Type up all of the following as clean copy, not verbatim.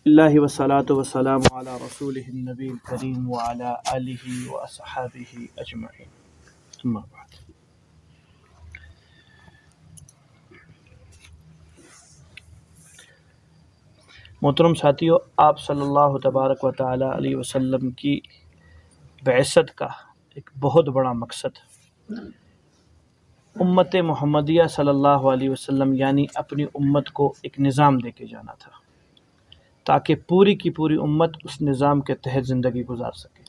اللہ والصلاۃ والسلام علی رسولہ النبی الکریم وعلی آلہ واصحابہ اجمعین، اما بعد۔ محترم ساتھیو، آپ صلی اللہ تبارک و تعالی علیہ وسلم کی بعثت کا ایک بہت بڑا مقصد امت محمدیہ صلی اللہ علیہ وسلم یعنی اپنی امت کو ایک نظام دے کے جانا تھا، تاکہ پوری کی پوری امت اس نظام کے تحت زندگی گزار سکے،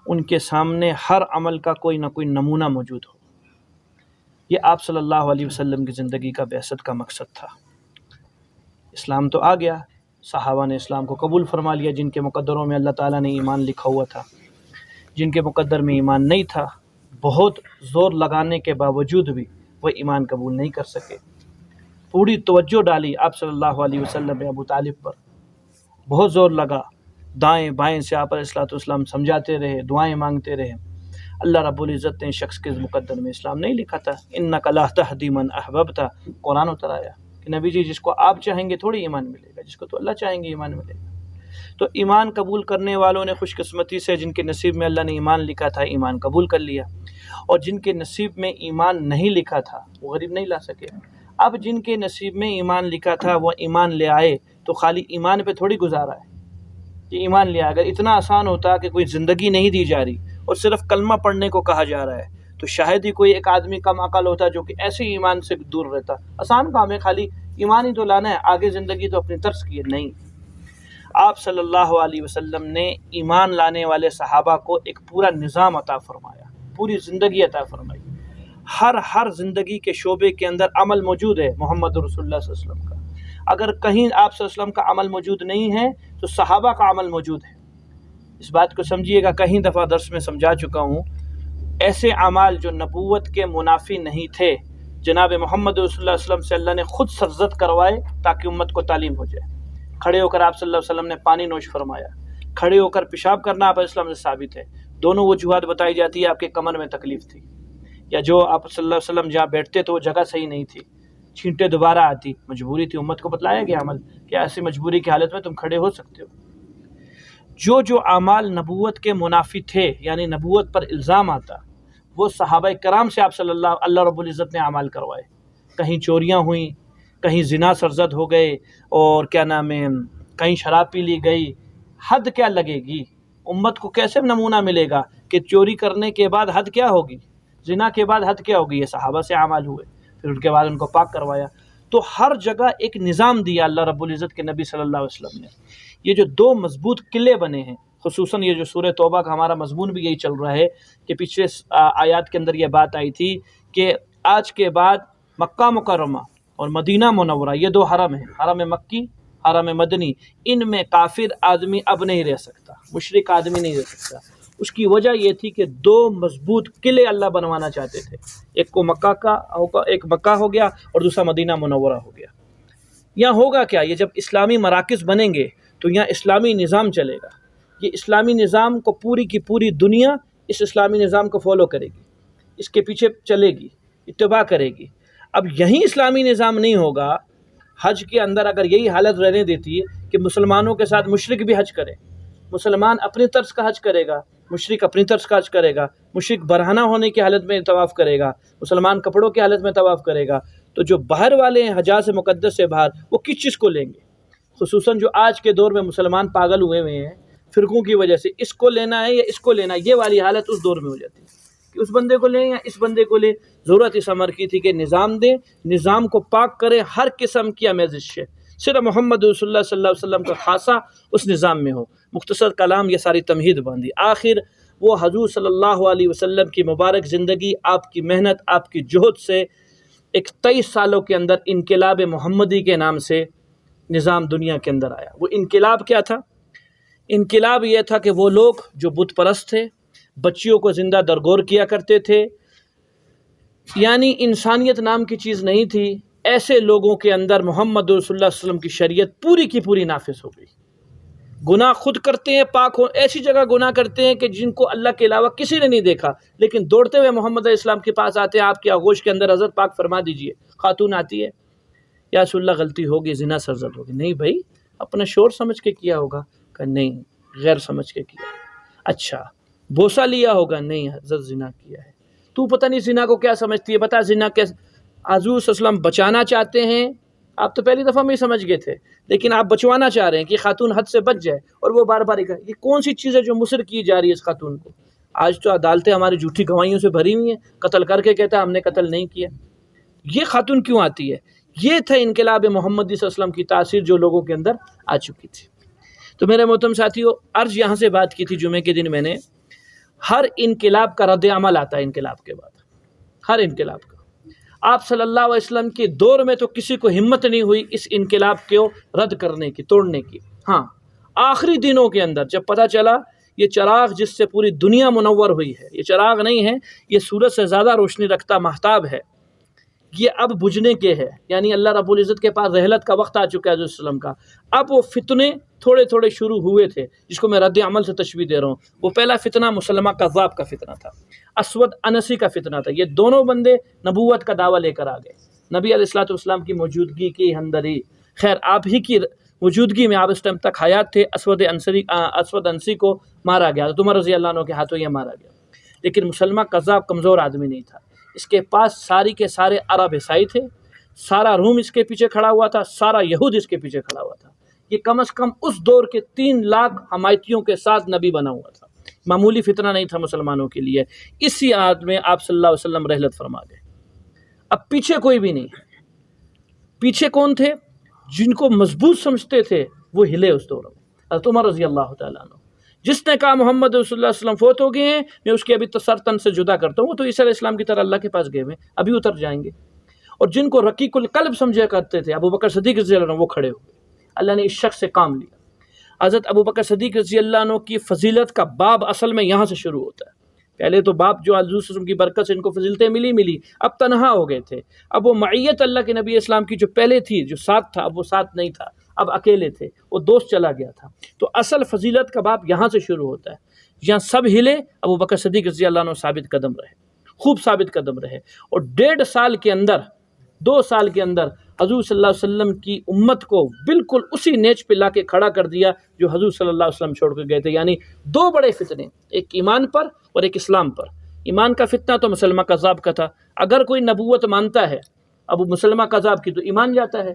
ان کے سامنے ہر عمل کا کوئی نہ کوئی نمونہ موجود ہو۔ یہ آپ صلی اللہ علیہ وسلم کی زندگی کا بعثت کا مقصد تھا۔ اسلام تو آ گیا، صحابہ نے اسلام کو قبول فرما لیا، جن کے مقدروں میں اللہ تعالیٰ نے ایمان لکھا ہوا تھا، جن کے مقدر میں ایمان نہیں تھا، بہت زور لگانے کے باوجود بھی وہ ایمان قبول نہیں کر سکے۔ پوری توجہ ڈالی آپ صلی اللہ علیہ وسلم ابو طالب پر، بہت زور لگا، دائیں بائیں سے آپ علیہ السلام سمجھاتے رہے، دعائیں مانگتے رہے۔ اللہ رب العزت نے شخص کے مقدر میں اسلام نہیں لکھا تھا، انک لا تہدی من احببت، قرآن اتر آیا کہ نبی جی جس کو آپ چاہیں گے تھوڑی ایمان ملے گا، جس کو تو اللہ چاہیں گے ایمان ملے گا۔ تو ایمان قبول کرنے والوں نے خوش قسمتی سے جن کے نصیب میں اللہ نے ایمان لکھا تھا ایمان قبول کر لیا، اور جن کے نصیب میں ایمان نہیں لکھا تھا وہ غریب نہیں لا سکے۔ اب جن کے نصیب میں ایمان لکھا تھا وہ ایمان لے آئے تو خالی ایمان پہ تھوڑی گزارا ہے کہ ایمان لیا۔ اگر اتنا آسان ہوتا کہ کوئی زندگی نہیں دی جا رہی اور صرف کلمہ پڑھنے کو کہا جا رہا ہے تو شاید ہی کوئی ایک آدمی کم عقل ہوتا جو کہ ایسے ہی ایمان سے دور رہتا۔ آسان کام ہے، خالی ایمان ہی تو لانا ہے، آگے زندگی تو اپنی طرز کی ہے۔ نہیں، آپ صلی اللہ علیہ وسلم نے ایمان لانے والے صحابہ کو ایک پورا نظام عطا فرمایا، پوری زندگی عطا فرمائی۔ ہر زندگی کے شعبے کے اندر عمل موجود ہے محمد رسول اللہ صلی اللہ علیہ وسلم کا۔ اگر کہیں آپ صلی اللہ علیہ وسلم کا عمل موجود نہیں ہے تو صحابہ کا عمل موجود ہے۔ اس بات کو سمجھیے گا، کہیں دفعہ درس میں سمجھا چکا ہوں، ایسے اعمال جو نبوت کے منافی نہیں تھے جناب محمد رسول اللہ صلی اللہ علیہ وسلم سے اللہ نے خود سرزد کروائے تاکہ امت کو تعلیم ہو جائے۔ کھڑے ہو کر آپ صلی اللہ علیہ وسلم نے پانی نوش فرمایا، کھڑے ہو کر پیشاب کرنا آپ علیہ السلام سے ثابت ہے۔ دونوں وجوہات بتائی جاتی ہے، آپ کے کمر میں تکلیف تھی، یا جو آپ صلی اللہ علیہ وسلم جہاں بیٹھتے تو وہ جگہ صحیح نہیں تھی، چھینٹیں دوبارہ آتی، مجبوری تھی۔ امت کو بتلایا گیا عمل کہ ایسی مجبوری کی حالت میں تم کھڑے ہو سکتے ہو۔ جو اعمال نبوت کے منافی تھے یعنی نبوت پر الزام آتا، وہ صحابہ کرام سے آپ صلی اللہ رب العزت نے اعمال کروائے۔ کہیں چوریاں ہوئیں، کہیں زنا سرزد ہو گئے، اور کیا نام ہے کہیں شراب پی لی گئی۔ حد کیا لگے گی؟ امت کو کیسے نمونہ ملے گا کہ چوری کرنے کے بعد حد کیا ہوگی، زنا کے بعد حد کیا ہوگی؟ یہ صحابہ سے اعمال ہوئے، پھر ان کے بعد ان کو پاک کروایا۔ تو ہر جگہ ایک نظام دیا اللہ رب العزت کے نبی صلی اللہ علیہ وسلم نے۔ یہ جو دو مضبوط قلعے بنے ہیں، خصوصاً یہ جو سورہ توبہ کا ہمارا مضمون بھی یہی چل رہا ہے کہ پچھلے آیات کے اندر یہ بات آئی تھی کہ آج کے بعد مکہ مکرمہ اور مدینہ منورہ یہ دو حرم ہیں، حرم مکی، حرم مدنی، ان میں کافر آدمی اب نہیں رہ سکتا، مشرک آدمی نہیں رہ سکتا۔ اس کی وجہ یہ تھی کہ دو مضبوط قلعے اللہ بنوانا چاہتے تھے، ایک مکہ ہو گیا اور دوسرا مدینہ منورہ ہو گیا۔ یہاں ہوگا کیا؟ یہ جب اسلامی مراکز بنیں گے تو یہاں اسلامی نظام چلے گا۔ یہ اسلامی نظام کو پوری کی پوری دنیا اس اسلامی نظام کو فالو کرے گی، اس کے پیچھے چلے گی، اتباع کرے گی۔ اب یہیں اسلامی نظام نہیں ہوگا، حج کے اندر اگر یہی حالت رہنے دیتی ہے کہ مسلمانوں کے ساتھ مشرک بھی حج کرے، مسلمان اپنی طرز کا حج کرے گا، مشرک اپنی طرز کا حج کرے گا، مشرک برہنہ ہونے کی حالت میں طواف کرے گا، مسلمان کپڑوں کی حالت میں طواف کرے گا، تو جو باہر والے ہیں حجاز مقدس سے باہر، وہ کس چیز کو لیں گے؟ خصوصاً جو آج کے دور میں مسلمان پاگل ہوئے ہیں فرقوں کی وجہ سے، اس کو لینا ہے یا اس کو لینا ہے، یہ والی حالت اس دور میں ہو جاتی ہے کہ اس بندے کو لیں یا اس بندے کو لیں۔ ضرورت اس امر کی تھی کہ نظام دیں، نظام کو پاک کریں ہر قسم کی آمیزش سے، صرف محمد رسول اللہ صلی اللہ علیہ وسلم کا خاصہ اس نظام میں ہو۔ مختصر کلام یہ ساری تمہید باندھی، آخر وہ حضور صلی اللہ علیہ وسلم کی مبارک زندگی، آپ کی محنت، آپ کی جہد سے 23 سالوں کے اندر انقلاب محمدی کے نام سے نظام دنیا کے اندر آیا۔ وہ انقلاب کیا تھا؟ انقلاب یہ تھا کہ وہ لوگ جو بت پرست تھے، بچیوں کو زندہ درگور کیا کرتے تھے، یعنی انسانیت نام کی چیز نہیں تھی، ایسے لوگوں کے اندر محمد رسول اللہ صلی اللہ علیہ وسلم کی شریعت پوری کی پوری نافذ ہو گئی۔ گناہ خود کرتے ہیں، پاک ہو، ایسی جگہ گناہ کرتے ہیں کہ جن کو اللہ کے علاوہ کسی نے نہیں دیکھا، لیکن دوڑتے ہوئے محمد علیہ السلام کے پاس آتے ہیں، آپ کی آغوش کے اندر حضرت پاک فرما دیجئے۔ خاتون آتی ہے، یا رسول اللہ غلطی ہوگی، زنا سرزد ہوگی۔ نہیں بھائی، اپنا شور سمجھ کے کیا ہوگا؟ کہ نہیں، غیر سمجھ کے کیا۔ اچھا، بوسہ لیا ہوگا؟ نہیں حضرت زنا کیا ہے۔ تو پتہ نہیں زنا کو کیا سمجھتی ہے، بتا زنا کیا۔ حضور صلی اللہ علیہ وسلم بچانا چاہتے ہیں، آپ تو پہلی دفعہ میں ہی سمجھ گئے تھے، لیکن آپ بچوانا چاہ رہے ہیں کہ خاتون حد سے بچ جائے، اور وہ بار بار یہ کون سی چیز ہے جو مصر کی جا رہی ہے اس خاتون کو؟ آج تو عدالتیں ہماری جھوٹی گواہیوں سے بھری ہوئی ہیں، قتل کر کے کہتا ہے ہم نے قتل نہیں کیا۔ یہ خاتون کیوں آتی ہے؟ یہ تھا انقلاب محمدی صلی اللہ علیہ وسلم کی تاثیر جو لوگوں کے اندر آ چکی تھی۔ تو میرے محترم ساتھیو، عرض یہاں سے بات کی تھی جمعے کے دن میں نے، ہر انقلاب کا رد عمل آتا ہے انقلاب کے بعد، ہر انقلاب کا۔ آپ صلی اللہ علیہ وسلم کے دور میں تو کسی کو ہمت نہیں ہوئی اس انقلاب کو رد کرنے کی، توڑنے کی۔ ہاں، آخری دنوں کے اندر جب پتہ چلا یہ چراغ جس سے پوری دنیا منور ہوئی ہے، یہ چراغ نہیں ہے، یہ سورج سے زیادہ روشنی رکھتا مہتاب ہے، یہ اب بجھنے کے ہے، یعنی اللہ رب العزت کے پاس رحلت کا وقت آ چکا ہے حضور صلی اللہ علیہ وسلم کا۔ اب وہ فتنے تھوڑے تھوڑے شروع ہوئے تھے، جس کو میں رد عمل سے تشبیہ دے رہا ہوں۔ وہ پہلا فتنہ مسلمہ کذاب کا فتنہ تھا، اسود انسی کا فتنہ تھا۔ یہ دونوں بندے نبوت کا دعویٰ لے کر آ گئے نبی علیہ الصلوۃ والسلام کی موجودگی کے اندر ہی۔ خیر، آپ ہی کی موجودگی میں، آپ اس ٹائم تک حیات تھے، اسود انسی کو مارا گیا، عمر رضی اللہ عنہ کے ہاتھوں یہ مارا گیا۔ لیکن مسلمہ کذاب کمزور آدمی نہیں تھا، اس کے پاس ساری کے سارے عرب عیسائی تھے، سارا روم اس کے پیچھے کھڑا ہوا تھا، سارا یہود اس کے پیچھے کھڑا ہوا تھا۔ یہ کم از کم اس دور کے 3 لاکھ حمایتیوں کے ساتھ نبی بنا ہوا تھا، معمولی فتنہ نہیں تھا مسلمانوں کے لیے۔ اسی عہد میں آپ صلی اللہ علیہ وسلم رحلت فرما گئے۔ اب پیچھے کوئی بھی نہیں، پیچھے کون تھے؟ جن کو مضبوط سمجھتے تھے وہ ہلے اس دور میں۔ حضرت عمر رضی اللہ تعالیٰ عنہ، جس نے کہا محمد رسول اللہ صلی اللہ علیہ وسلم فوت ہو گئے ہیں، میں اس کے ابھی تو سر تن سے جدا کرتا ہوں، وہ تو عیسیٰ علیہ السلام کی طرح اللہ کے پاس گئے ہوئے، ابھی اتر جائیں گے۔ اور جن کو رقیق القلب سمجھا کرتے تھے ابو بکر صدیق رضی اللہ عنہ، وہ کھڑے ہوئے۔ اللہ نے اس شخص سے کام لیا۔ حضرت ابو بکر صدیق رضی اللہ عنہ کی فضیلت کا باب اصل میں یہاں سے شروع ہوتا ہے۔ پہلے تو باپ جو حضور صلی اللہ علیہ وسلم کی برکت سے ان کو فضیلتیں ملی، اب تنہا ہو گئے تھے۔ اب وہ معیت اللہ کے نبی اسلام کی جو پہلے تھی، جو ساتھ تھا، اب وہ ساتھ نہیں تھا، اب اکیلے تھے، وہ دوست چلا گیا تھا۔ تو اصل فضیلت کا باب یہاں سے شروع ہوتا ہے۔ یہاں سب ہلے، ابو بکر صدیق رضی اللہ عنہ ثابت قدم رہے، خوب ثابت قدم رہے، اور 1.5 سال کے اندر، 2 سال کے اندر حضور صلی اللہ علیہ وسلم کی امت کو بالکل اسی نیچ پہ لا کے کھڑا کر دیا جو حضور صلی اللہ علیہ وسلم چھوڑ کے گئے تھے۔ یعنی 2 بڑے فتنے، ایک ایمان پر اور ایک اسلام پر۔ ایمان کا فتنہ تو مسلمہ کذاب کا تھا، اگر کوئی نبوت مانتا ہے اب مسلمہ کذاب کی تو ایمان جاتا ہے۔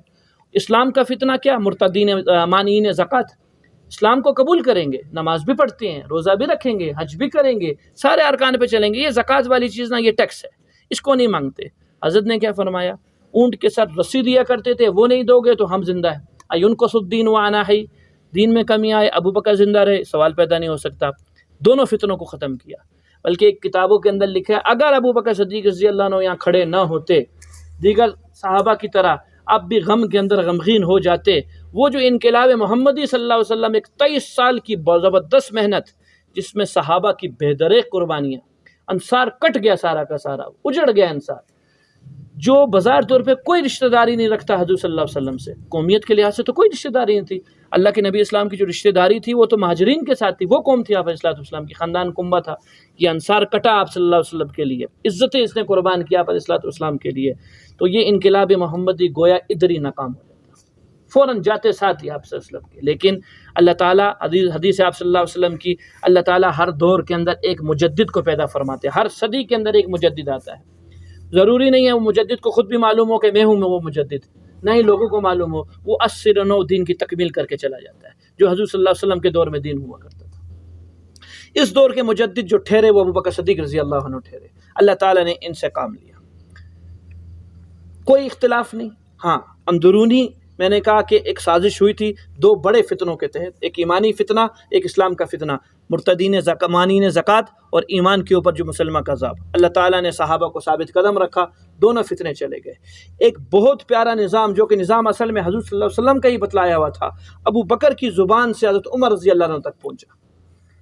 اسلام کا فتنہ کیا؟ مرتدین مانعین زکوٰۃ، اسلام کو قبول کریں گے، نماز بھی پڑھتے ہیں، روزہ بھی رکھیں گے، حج بھی کریں گے، سارے ارکان پہ چلیں گے، یہ زکوٰۃ والی چیز نہ، یہ ٹیکس ہے، اس کو نہیں مانگتے۔ حضرت نے کیا فرمایا؟ اونٹ کے ساتھ رسی دیا کرتے تھے، وہ نہیں دو گے تو ہم زندہ ہیں۔ اَيُنْقَصُ الدِّينُ وَأَنَا حَيٌّ، دین میں کمی آئے، ابو بکر زندہ رہے، سوال پیدا نہیں ہو سکتا۔ دونوں فتنوں کو ختم کیا۔ بلکہ ایک کتابوں کے اندر لکھا ہے اگر ابو بکر صدیق رضی اللہ عنہ یہاں کھڑے نہ ہوتے، دیگر صحابہ کی طرح اب بھی غم کے اندر غمگین ہو جاتے۔ وہ جو انقلاب محمدی صلی اللہ علیہ وسلم، ایک 23 سال کی زبردست محنت، جس میں صحابہ کی بہدریک قربانیاں، انصار کٹ گیا، سارا کا سارا اجڑ گیا انصار، جو بظاہر طور پہ کوئی رشتہ داری نہیں رکھتا حضور صلی اللہ علیہ وسلم سے، قومیت کے لحاظ سے تو کوئی رشتہ داری نہیں تھی۔ اللہ کے نبی اسلام کی جو رشتہ داری تھی وہ تو مہاجرین کے ساتھ تھی، وہ قوم تھی آپ علیہ السلام کی، خاندان کنبہ تھا۔ یہ انصار کٹا آپ صلی اللہ علیہ وسلم کے لیے، عزتیں اس نے قربان کیا آپ علیہ السلام کے لیے۔ تو یہ انقلاب محمدی گویا ادھر ہی ناکام ہو جاتا، فوراً جاتے ساتھ ہی آپ صلی اللہ علیہ وسلم کے۔ لیکن اللہ تعالیٰ، حدیث آپ صلی اللہ علیہ وسلم کی، اللہ تعالیٰ ہر دور کے اندر ایک مجدد کو پیدا فرماتے ہیں، ہر صدی کے اندر ایک مجدد آتا ہے۔ ضروری نہیں ہے وہ مجدد کو خود بھی معلوم ہو کہ میں ہوں وہ مجدد، نہیں لوگوں کو معلوم ہو، وہ 80 9 دین کی تکمیل کر کے چلا جاتا ہے، جو حضور صلی اللہ علیہ وسلم کے دور میں دین ہوا کرتا تھا۔ اس دور کے مجدد جو ٹھہرے وہ ابو بکر صدیق رضی اللہ عنہ ٹھہرے، اللہ تعالیٰ نے ان سے کام لیا، کوئی اختلاف نہیں۔ ہاں، اندرونی میں نے کہا کہ ایک سازش ہوئی تھی 2 بڑے فتنوں کے تحت، ایک ایمانی فتنہ، ایک اسلام کا فتنہ، مرتدین مانعین زکوٰۃ اور ایمان کے اوپر جو مسلمہ کذاب۔ اللہ تعالیٰ نے صحابہ کو ثابت قدم رکھا، دونوں فتنے چلے گئے۔ ایک بہت پیارا نظام، جو کہ نظام اصل میں حضور صلی اللہ علیہ وسلم کا ہی بتلایا ہوا تھا، ابو بکر کی زبان سے حضرت عمر رضی اللہ عنہ تک پہنچا،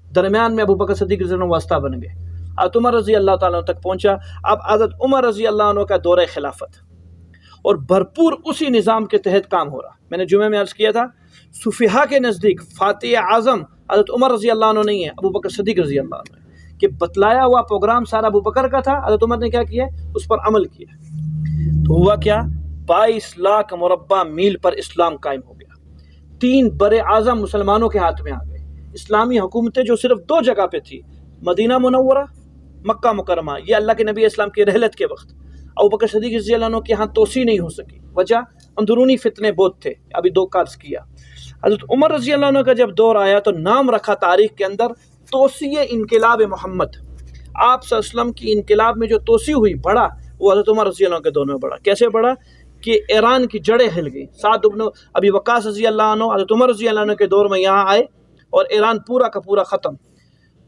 درمیان میں ابو بکر صدیق رضی اللہ عنہ واسطہ بن گئے، حضرت عمر رضی اللہ تعالیٰ عنہ تک پہنچا۔ اب حضرت عمر رضی اللہ عنہ کا دورہ خلافت، اور بھرپور اسی نظام کے تحت کام ہو رہا۔ میں نے جمعہ میں عرض کیا تھا، صفحاء کے نزدیک فاتح اعظم حضرت عمر رضی اللہ عنہ نہیں ہے، ابو بکر صدیق رضی اللہ عنہ ہے، کہ بتلایا ہوا پروگرام سارا ابو بکر کا تھا، حضرت عمر نے کیا کیا، اس پر عمل کیا۔ تو ہوا کیا، 22 لاکھ مربع میل پر اسلام قائم ہو گیا، 3 بر اعظم مسلمانوں کے ہاتھ میں آ گئے. اسلامی حکومتیں جو صرف 2 جگہ پہ تھی، مدینہ منورہ، مکہ مکرمہ، یہ اللہ کے نبی اسلام کی رحلت کے وقت ابوبکر صدیق رضی اللہ عنہ کے ہاں توسیع نہیں ہو سکی. وجہ اندرونی فتنے بہت تھے، ابھی 2 کارز کیا. حضرت عمر رضی اللہ عنہ کا جب دور آیا تو نام رکھا تاریخ کے اندر توسیع انقلاب محمد. آپ صلی اللہ علیہ وسلم کی انقلاب میں جو توسیع ہوئی، بڑھا، وہ حضرت عمر رضی اللہ عنہ کے دور میں بڑھا. کیسے بڑھا کہ ایران کی جڑیں ہل گئیں. سعد بن ابی وقاص رضی اللہ عنہ حضرت عمر رضی اللہ عنہ کے دور میں یہاں آئے اور ایران پورا کا پورا ختم.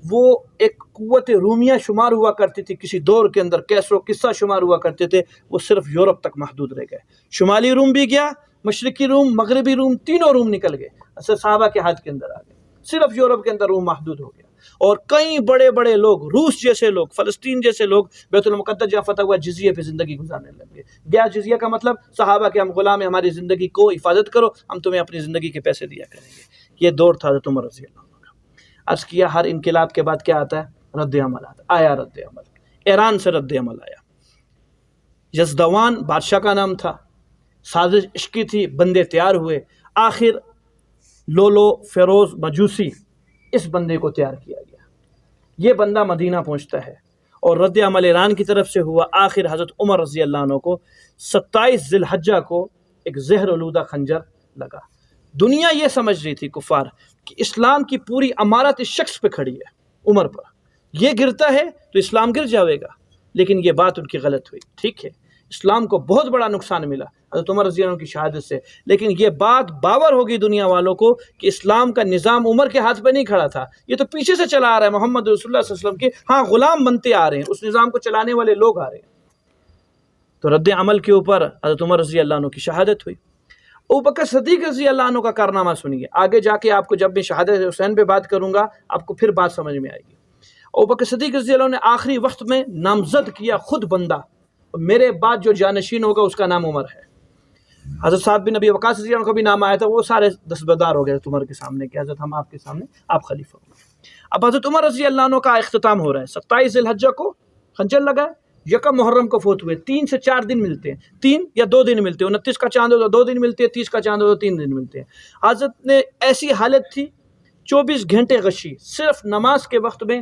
وہ ایک قوت رومیہ شمار ہوا کرتی تھی کسی دور کے اندر، کیسر و قصہ شمار ہوا کرتے تھے، وہ صرف یورپ تک محدود رہ گئے. شمالی روم بھی گیا، مشرقی روم، مغربی روم، تینوں روم نکل گئے، اصل صحابہ کے ہاتھ کے اندر آ گئے. صرف یورپ کے اندر روم محدود ہو گیا. اور کئی بڑے بڑے لوگ، روس جیسے لوگ، فلسطین جیسے لوگ بیت المقدس جہاں فتح ہوا، جزیے پہ زندگی گزارنے لگ گئے. گیا جزیہ کا مطلب صحابہ کے ہم غلام ہیں، ہماری زندگی کو حفاظت کرو، ہم تمہیں اپنی زندگی کے پیسے دیا کریں گے. یہ دور تھا حضرت عمر رضی اللہ عنہ کا. عرض کیا ہر انقلاب کے بعد کیا آتا ہے؟ رد عمل آیا. رد عمل ایران سے رد عمل آیا. یزدوان بادشاہ کا نام تھا، سازش عشقی تھی، بندے تیار ہوئے. آخر لولو فیروز مجوسی، اس بندے کو تیار کیا گیا. یہ بندہ مدینہ پہنچتا ہے اور رد عمل ایران کی طرف سے ہوا. آخر حضرت عمر رضی اللہ عنہ کو 27 ذی الحجہ کو ایک زہر آلودہ خنجر لگا. دنیا یہ سمجھ رہی تھی کفار کہ اسلام کی پوری امارت اس شخص پہ کھڑی ہے، عمر پر. یہ گرتا ہے تو اسلام گر جاوے گا. لیکن یہ بات ان کی غلط ہوئی. ٹھیک ہے، اسلام کو بہت بڑا نقصان ملا حضرت عمر رضی اللہ عنہ کی شہادت سے، لیکن یہ بات باور ہوگی دنیا والوں کو کہ اسلام کا نظام عمر کے ہاتھ پہ نہیں کھڑا تھا، یہ تو پیچھے سے چلا آ رہا ہے. محمد رسول اللہ صلی اللہ علیہ وسلم کے ہاں غلام بنتے آ رہے ہیں، اس نظام کو چلانے والے لوگ آ رہے ہیں. تو رد عمل کے اوپر حضرت عمر رضی اللہ عنہ کی شہادت ہوئی. ابوبکر صدیق رضی اللہ عنہ کا کارنامہ سنیے. آگے جا کے آپ کو جب میں شہادت حسین پہ بات کروں گا آپ کو پھر بات سمجھ میں آئے گی. ابوبکر صدیق رضی اللہ عنہ نے آخری وقت میں نامزد کیا خود بندہ، میرے بعد جو جانشین ہوگا اس کا نام عمر ہے. حضرت سعد بن ابی وقاص رضی اللہ عنہ کا بھی نام آیا تھا، وہ سارے دستبردار ہو گئے حضرت عمر کے سامنے کہ حضرت ہم آپ کے سامنے، آپ خلیفہ ہو. اب حضرت عمر رضی اللہ عنہ کا اختتام ہو رہا ہے. 27 ذی الحجہ کو خنجر لگا، یکم محرم کو فوت ہوئے. 3 سے 4 دن ملتے ہیں، 3 یا 2 دن ملتے ہیں. 29 کا چاند ہو تو 2 دن ملتے ہیں، 30 کا چاند ہو تو 3 دن ملتے ہیں. حضرت نے ایسی حالت تھی 24 گھنٹے غشی، صرف نماز کے وقت میں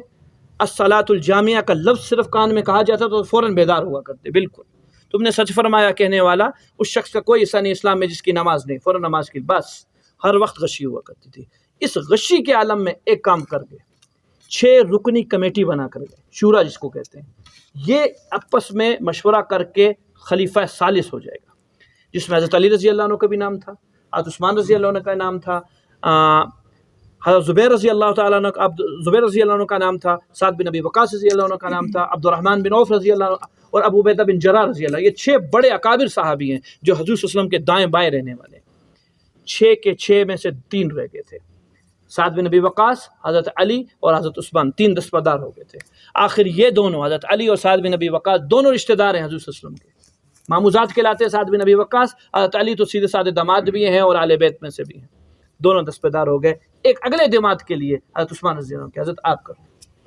الصلاۃ الجامعہ کا لفظ صرف کان میں کہا جاتا تو فوراً بیدار ہوا کرتے. بالکل تم نے سچ فرمایا کہنے والا، اس شخص کا کوئی حصہ نہیں اسلام میں جس کی نماز نہیں، فوراً نماز کی. بس ہر وقت غشی ہوا کرتی تھی. اس غشی کے عالم میں ایک کام کر گئے، 6 رکنی کمیٹی بنا کر گئے، شورا جس کو کہتے ہیں. یہ آپس میں مشورہ کر کے خلیفہ ثالث ہو جائے گا، جس میں حضرت علی رضی اللہ عنہ کا بھی نام تھا، حضرت عثمان رضی اللہ عنہ کا نام تھا، حضرت زبیر رضی اللہ تعالیٰ عنہ زبیر رضی اللہ عنہ کا نام تھا، سعد بن ابی وقاص رضی اللہ عنہ کا نام تھا، عبد الرحمن بن عوف رضی اللہ عنہ اور ابو عبیدہ بن جراح رضی اللہ. یہ 6 بڑے اکابر صحابی ہیں جو حضور صلی اللہ علیہ وسلم کے دائیں بائیں رہنے والے. 6 کے 6 میں سے 3 رہ گئے تھے، سعد بن ابی وقاص، حضرت علی اور حضرت عثمان. 3 دستبردار ہو گئے تھے. آخر یہ دونوں حضرت علی اور سعد بن ابی وقاص دونوں رشتہ دار ہیں حضور صلی اللہ علیہ وسلم کے، ماموزاد کہلاتے ہیں. سعد بن ابی وقاص، حضرت علی تو سیدھے سادے داماد بھی ہیں اور اہل بیت میں سے بھی ہیں. دونوں دستبردار ہو گئے. ایک اگلے داماد کے لیے حضرت عثمان رضی اللہ عنہ کے، حضرت آپ کا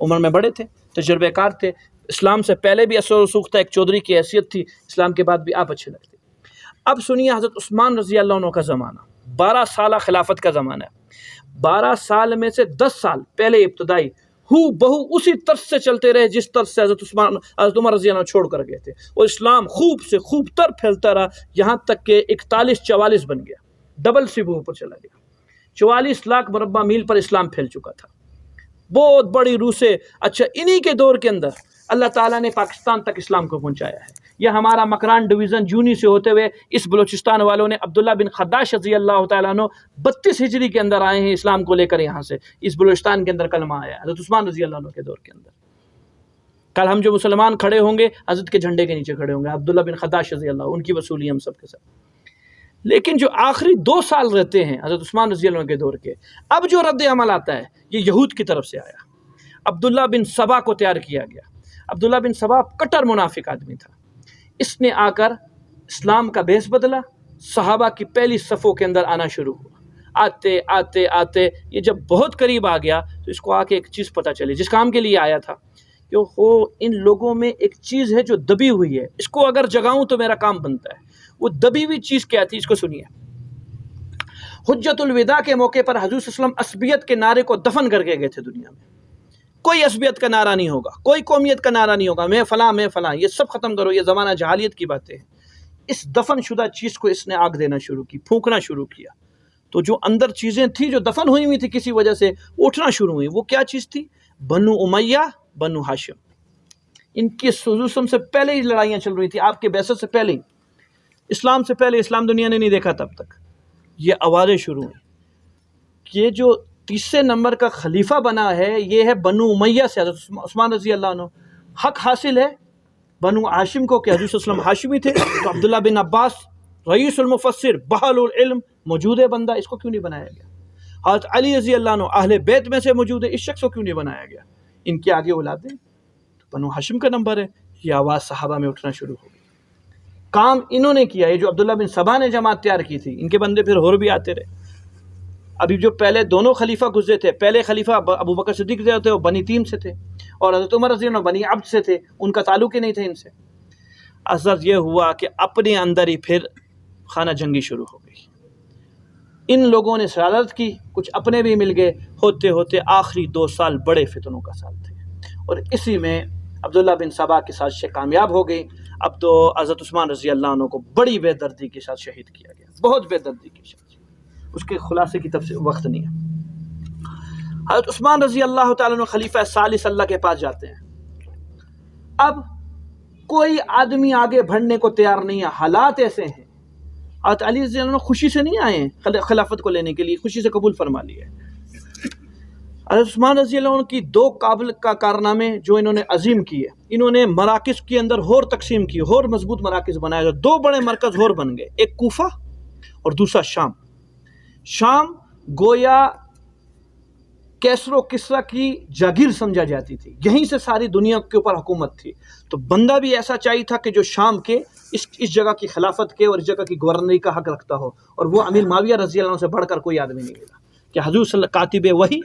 عمر میں بڑے تھے، تجربے کار تھے، اسلام سے پہلے بھی اثر و رسوخ تھا، ایک چودھری کی حیثیت تھی، اسلام کے بعد بھی آپ اچھے لگتے. اب سنیے حضرت عثمان رضی اللہ عنہ کا زمانہ، 12 سالہ خلافت کا زمانہ ہے. 12 سال میں سے 10 سال پہلے ابتدائی ہو بہو اسی طرز سے چلتے رہے جس طرز سے حضرت عمر رضی اللہ عنہ چھوڑ کر گئے تھے، اور اسلام خوب سے خوب تر پھیلتا رہا، یہاں تک کہ 41-44 بن گیا، ڈبل سبو پر چلا گیا. 44 لاکھ مربع میل پر اسلام پھیل چکا تھا، بہت بڑی روح سے. اچھا، انہی کے دور کے اندر اللہ تعالیٰ نے پاکستان تک اسلام کو پہنچایا ہے. یہ ہمارا مکران ڈویژن جونی سے ہوتے ہوئے اس بلوچستان والوں نے عبداللہ بن خداش رضی اللہ تعالیٰ عنہ 32 ہجری کے اندر آئے ہیں اسلام کو لے کر، یہاں سے اس بلوچستان کے اندر کلمہ آیا حضرت عثمان رضی اللہ عنہ کے دور کے اندر. کل ہم جو مسلمان کھڑے ہوں گے حضرت کے جھنڈے کے نیچے کھڑے ہوں گے، عبداللہ بن خداش رضی اللہ، ان کی وصولی ہم سب کے ساتھ. لیکن جو آخری 2 سال رہتے ہیں حضرت عثمان رضی اللہ عنہ کے دور کے، اب جو رد عمل آتا ہے یہ یہود کی طرف سے آیا. عبداللہ بن سبا کو تیار کیا گیا. عبداللہ بن سبا کٹر منافق آدمی تھا. اس نے آ کر اسلام کا بھیس بدلا، صحابہ کی پہلی صفوں کے اندر آنا شروع ہوا. آتے آتے آتے یہ جب بہت قریب آ گیا تو اس کو آ کے ایک چیز پتہ چلی جس کام کے لیے آیا تھا، کہ وہ ان لوگوں میں ایک چیز ہے جو دبی ہوئی ہے، اس کو اگر جگاؤں تو میرا کام بنتا ہے. وہ دبی ہوئی چیز کیا تھی، اس کو سنیے. حجت الوداع کے موقع پر حضور صلی اللہ علیہ وسلم عصبیت کے نعرے کو دفن کر کے گئے تھے دنیا میں. کوئی عصبیت کا نعرہ نہیں ہوگا، کوئی قومیت کا نعرہ نہیں ہوگا، میں فلاں میں فلاں، یہ سب ختم کرو، یہ زمانہ جہالیت کی باتیں ہیں. اس دفن شدہ چیز کو اس نے آگ دینا شروع کی، پھونکنا شروع کیا. تو جو اندر چیزیں تھیں جو دفن ہوئی ہوئی تھی کسی وجہ سے اٹھنا شروع ہوئی. وہ کیا چیز تھی؟ بنو امیہ، بنو ہاشم. ان کی حضور صلی اللہ علیہ وسلم سے پہلے ہی لڑائیاں چل رہی تھی، آپ کے بعثت سے پہلے ہی، اسلام سے پہلے. اسلام دنیا نے نہیں دیکھا تب تک. یہ آوازیں شروع ہوئیں. یہ جو تیسرے نمبر کا خلیفہ بنا ہے یہ ہے بنو امیہ سے حضرت عثمان رضی اللہ عنہ. حق حاصل ہے بنو ہاشم کو کہ حضور صلی اللہ علیہ وسلم ہاشمی تھے. تو عبداللہ بن عباس رئیس المفسر بحر العلم موجود ہے بندہ، اس کو کیوں نہیں بنایا گیا؟ حضرت علی رضی اللہ عنہ اہل بیت میں سے موجود ہے، اس شخص کو کیوں نہیں بنایا گیا؟ ان کے آگے اولادیں، بنو ہاشم کا نمبر ہے. یہ آواز صحابہ میں اٹھنا شروع ہو گئی. کام انہوں نے کیا. یہ جو عبداللہ بن سبا نے جماعت تیار کی تھی، ان کے بندے پھر اور بھی آتے رہے. ابھی جو پہلے دونوں خلیفہ گزرے تھے، پہلے خلیفہ ابو بکر صدیق جو تھے وہ بنی تیم سے تھے، اور حضرت عمر رضی اللہ عنہ بنی عبد سے تھے، ان کا تعلق ہی نہیں تھا ان سے. اثر یہ ہوا کہ اپنے اندر ہی پھر خانہ جنگی شروع ہو گئی. ان لوگوں نے شرارت کی، کچھ اپنے بھی مل گئے. ہوتے ہوتے آخری 2 سال بڑے فتنوں کا سال تھے، اور اسی میں عبداللہ بن سبا کی سازشیں کامیاب ہو گئی. اب تو حضرت عثمان رضی اللہ عنہ کو بڑی بے دردی کے ساتھ شہید کیا گیا، بہت بے دردی کے ساتھ. اس کے خلاصے کی تفصیل وقت نہیں ہے. حضرت عثمان رضی اللہ تعالیٰ عنہ خلیفہ ثالث اللہ کے پاس جاتے ہیں. اب کوئی آدمی آگے بڑھنے کو تیار نہیں ہے، حالات ایسے ہیں. حضرت علی رضی اللہ عنہ خوشی سے نہیں آئے ہیں خلافت کو لینے کے لیے، خوشی سے قبول فرما لیا ہے. حضرت عثمان رضی اللہ عنہ کی 2 قابل کا کارنامے جو انہوں نے عظیم کیے، انہوں نے مراکز کے اندر اور تقسیم کی، اور مضبوط مراکز بنائے. 2 بڑے مرکز اور بن گئے، ایک کوفہ اور دوسرا شام. شام گویا کیسر و کسریٰ کی جاگیر سمجھا جاتی تھی، یہیں سے ساری دنیا کے اوپر حکومت تھی. تو بندہ بھی ایسا چاہیے تھا کہ جو شام کے اس جگہ کی خلافت کے اور اس جگہ کی گورنری کا حق رکھتا ہو، اور وہ امیر معاویہ رضی اللہ عنہ سے بڑھ کر کوئی آدمی نہیں ملا. کہ حضور صلی اللہ کاتب وحی،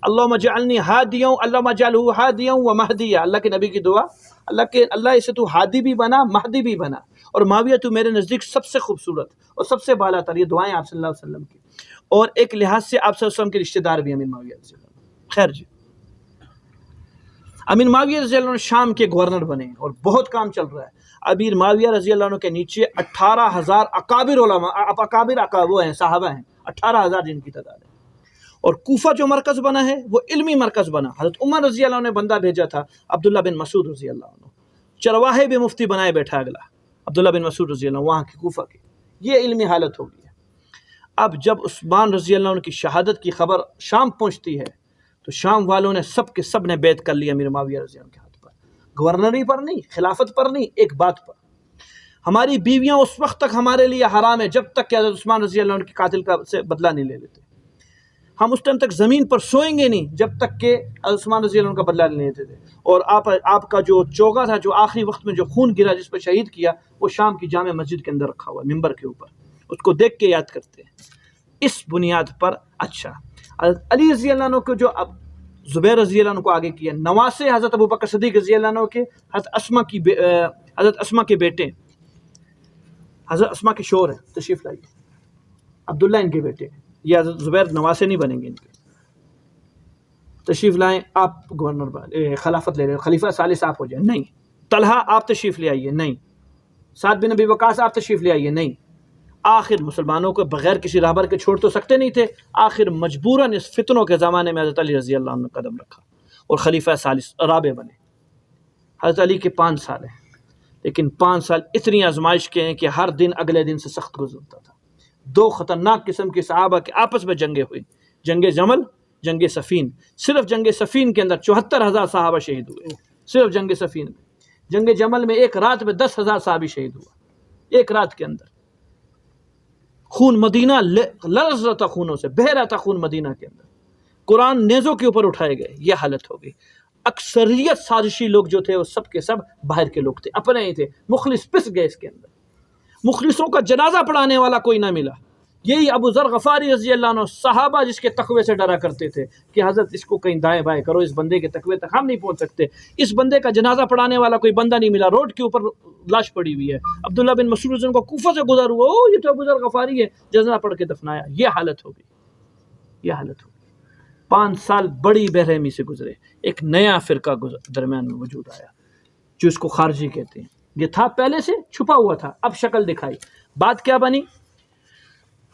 اللہم اجعلنی ہادیاں، اللہم اجعلہ ہادیاں و مہدیہ. اللہ کے نبی کی دعا، اللہ اسے تو ہادی بھی بنا، مہدی بھی بنا، اور معاویہ تو میرے نزدیک سب سے خوبصورت اور سب سے بالا تر. یہ دعائیں آپ صلی اللہ علیہ وسلم کی، اور ایک لحاظ سے آپ صلی اللہ علیہ وسلم کے رشتہ دار بھی امیر معاویہ رضی اللہ عنہ. خیر جی، امیر معاویہ رضی اللہ عنہ شام کے گورنر بنے اور بہت کام چل رہا ہے. امیر معاویہ رضی اللہ عنہ کے نیچے 18,000 اکابر علماء، وہ ہیں صحابہ ہیں، 18,000 جن کی تعداد ہے. اور کوفہ جو مرکز بنا ہے وہ علمی مرکز بنا. حضرت عمر رضی اللہ عنہ نے بندہ بھیجا تھا عبداللہ بن مسعود رضی اللہ عنہ، چرواہے بھی مفتی بنائے بیٹھا اگلا عبداللہ بن مسعود رضی اللہ عنہ وہاں کی کوفہ کی. یہ علمی حالت ہو گئی ہے. اب جب عثمان رضی اللہ عنہ کی شہادت کی خبر شام پہنچتی ہے تو شام والوں نے سب کے سب نے بیعت کر لیا امیر معاویہ رضی اللہ عنہ کے ہاتھ پر. گورنری پر نہیں، خلافت پر نہیں، ایک بات پر، ہماری بیویاں اس وقت تک ہمارے لیے حرام ہے جب تک کہ حضرت عثمان رضی اللہ عنہ کے قاتل کا سے بدلہ نہیں لے لیتے. ہم اس ٹائم تک زمین پر سوئیں گے نہیں جب تک کہ حضرت عثمان رضی اللہ عنہ کا بدلہ نہیں لیتے تھے. اور آپ کا جو چوگا تھا، جو آخری وقت میں جو خون گرا جس پر شہید کیا، وہ شام کی جامع مسجد کے اندر رکھا ہوا ہے ممبر کے اوپر. اس کو دیکھ کے یاد کرتے ہیں. اس بنیاد پر اچھا حضرت علی رضی اللہ عنہ کو جو اب زبیر رضی اللہ عنہ کو آگے کیا، نواسے حضرت ابو بکر صدیق رضی اللہ عنہ کے، حضرت اسما کے بیٹے، حضرت اسما کے شوہر ہیں، تشریف لائیے، عبداللہ ان کے بیٹے. یہ حضرت زبیر نواسے نہیں بنیں گے ان کے. تشریف لائیں، آپ گورنر خلافت لے رہے ہیں، خلیفہ ثالث آپ ہو جائیں. نہیں. طلحہ آپ تشریف لے آئیے. نہیں. سعد بن ابی وقاص آپ تشریف لے آئیے. نہیں. آخر مسلمانوں کو بغیر کسی راہبر کے چھوڑ تو سکتے نہیں تھے. آخر مجبوراً اس فتنوں کے زمانے میں حضرت علی رضی اللہ عنہ نے قدم رکھا اور خلیفہ ثالث رابع بنے. حضرت علی کے 5 سال ہیں، لیکن 5 سال اتنی آزمائش کے ہیں کہ ہر دن اگلے دن سے سخت گزرتا تھا. 2 خطرناک قسم کے صحابہ کے آپس میں جنگیں ہوئی، جنگ جمل، جنگ صفین. صرف جنگ صفین کے اندر 74,000 صحابہ شہید ہوئے، صرف جنگ صفین میں. جنگ جمل میں ایک رات میں 10,000 صحابی شہید ہوا، ایک رات کے اندر. خون مدینہ لرز رہا تھا، خونوں سے بہہ رہا تھا خون مدینہ کے اندر. قرآن نیزوں کے اوپر اٹھائے گئے. یہ حالت ہو گئی. اکثریت سازشی لوگ جو تھے وہ سب کے سب باہر کے لوگ تھے، اپنے ہی تھے. مخلص پس گئے اس کے اندر. مخلصوں کا جنازہ پڑھانے والا کوئی نہ ملا. یہی ابو ذر غفاری رضی اللہ عنہ صحابہ جس کے تقوی سے ڈرا کرتے تھے کہ حضرت اس کو کہیں دائیں بائیں کرو، اس بندے کے تقوی تک ہم نہیں پہنچ سکتے. اس بندے کا جنازہ پڑھانے والا کوئی بندہ نہیں ملا، روڈ کے اوپر لاش پڑی ہوئی ہے. عبداللہ بن مسعود کو کوفہ سے گزر ہوا، او یہ تو ابو ذر غفاری ہے، جنازہ پڑھ کے دفنایا. یہ حالت ہو گئی، یہ حالت ہو گئی. 5 سال بڑی بے رحمی سے گزرے، ایک نیا فرقہ درمیان میں وجود آیا جو اس کو خارجی کہتے ہیں. یہ تھا پہلے سے چھپا ہوا تھا، اب شکل دکھائی. بات کیا بنی؟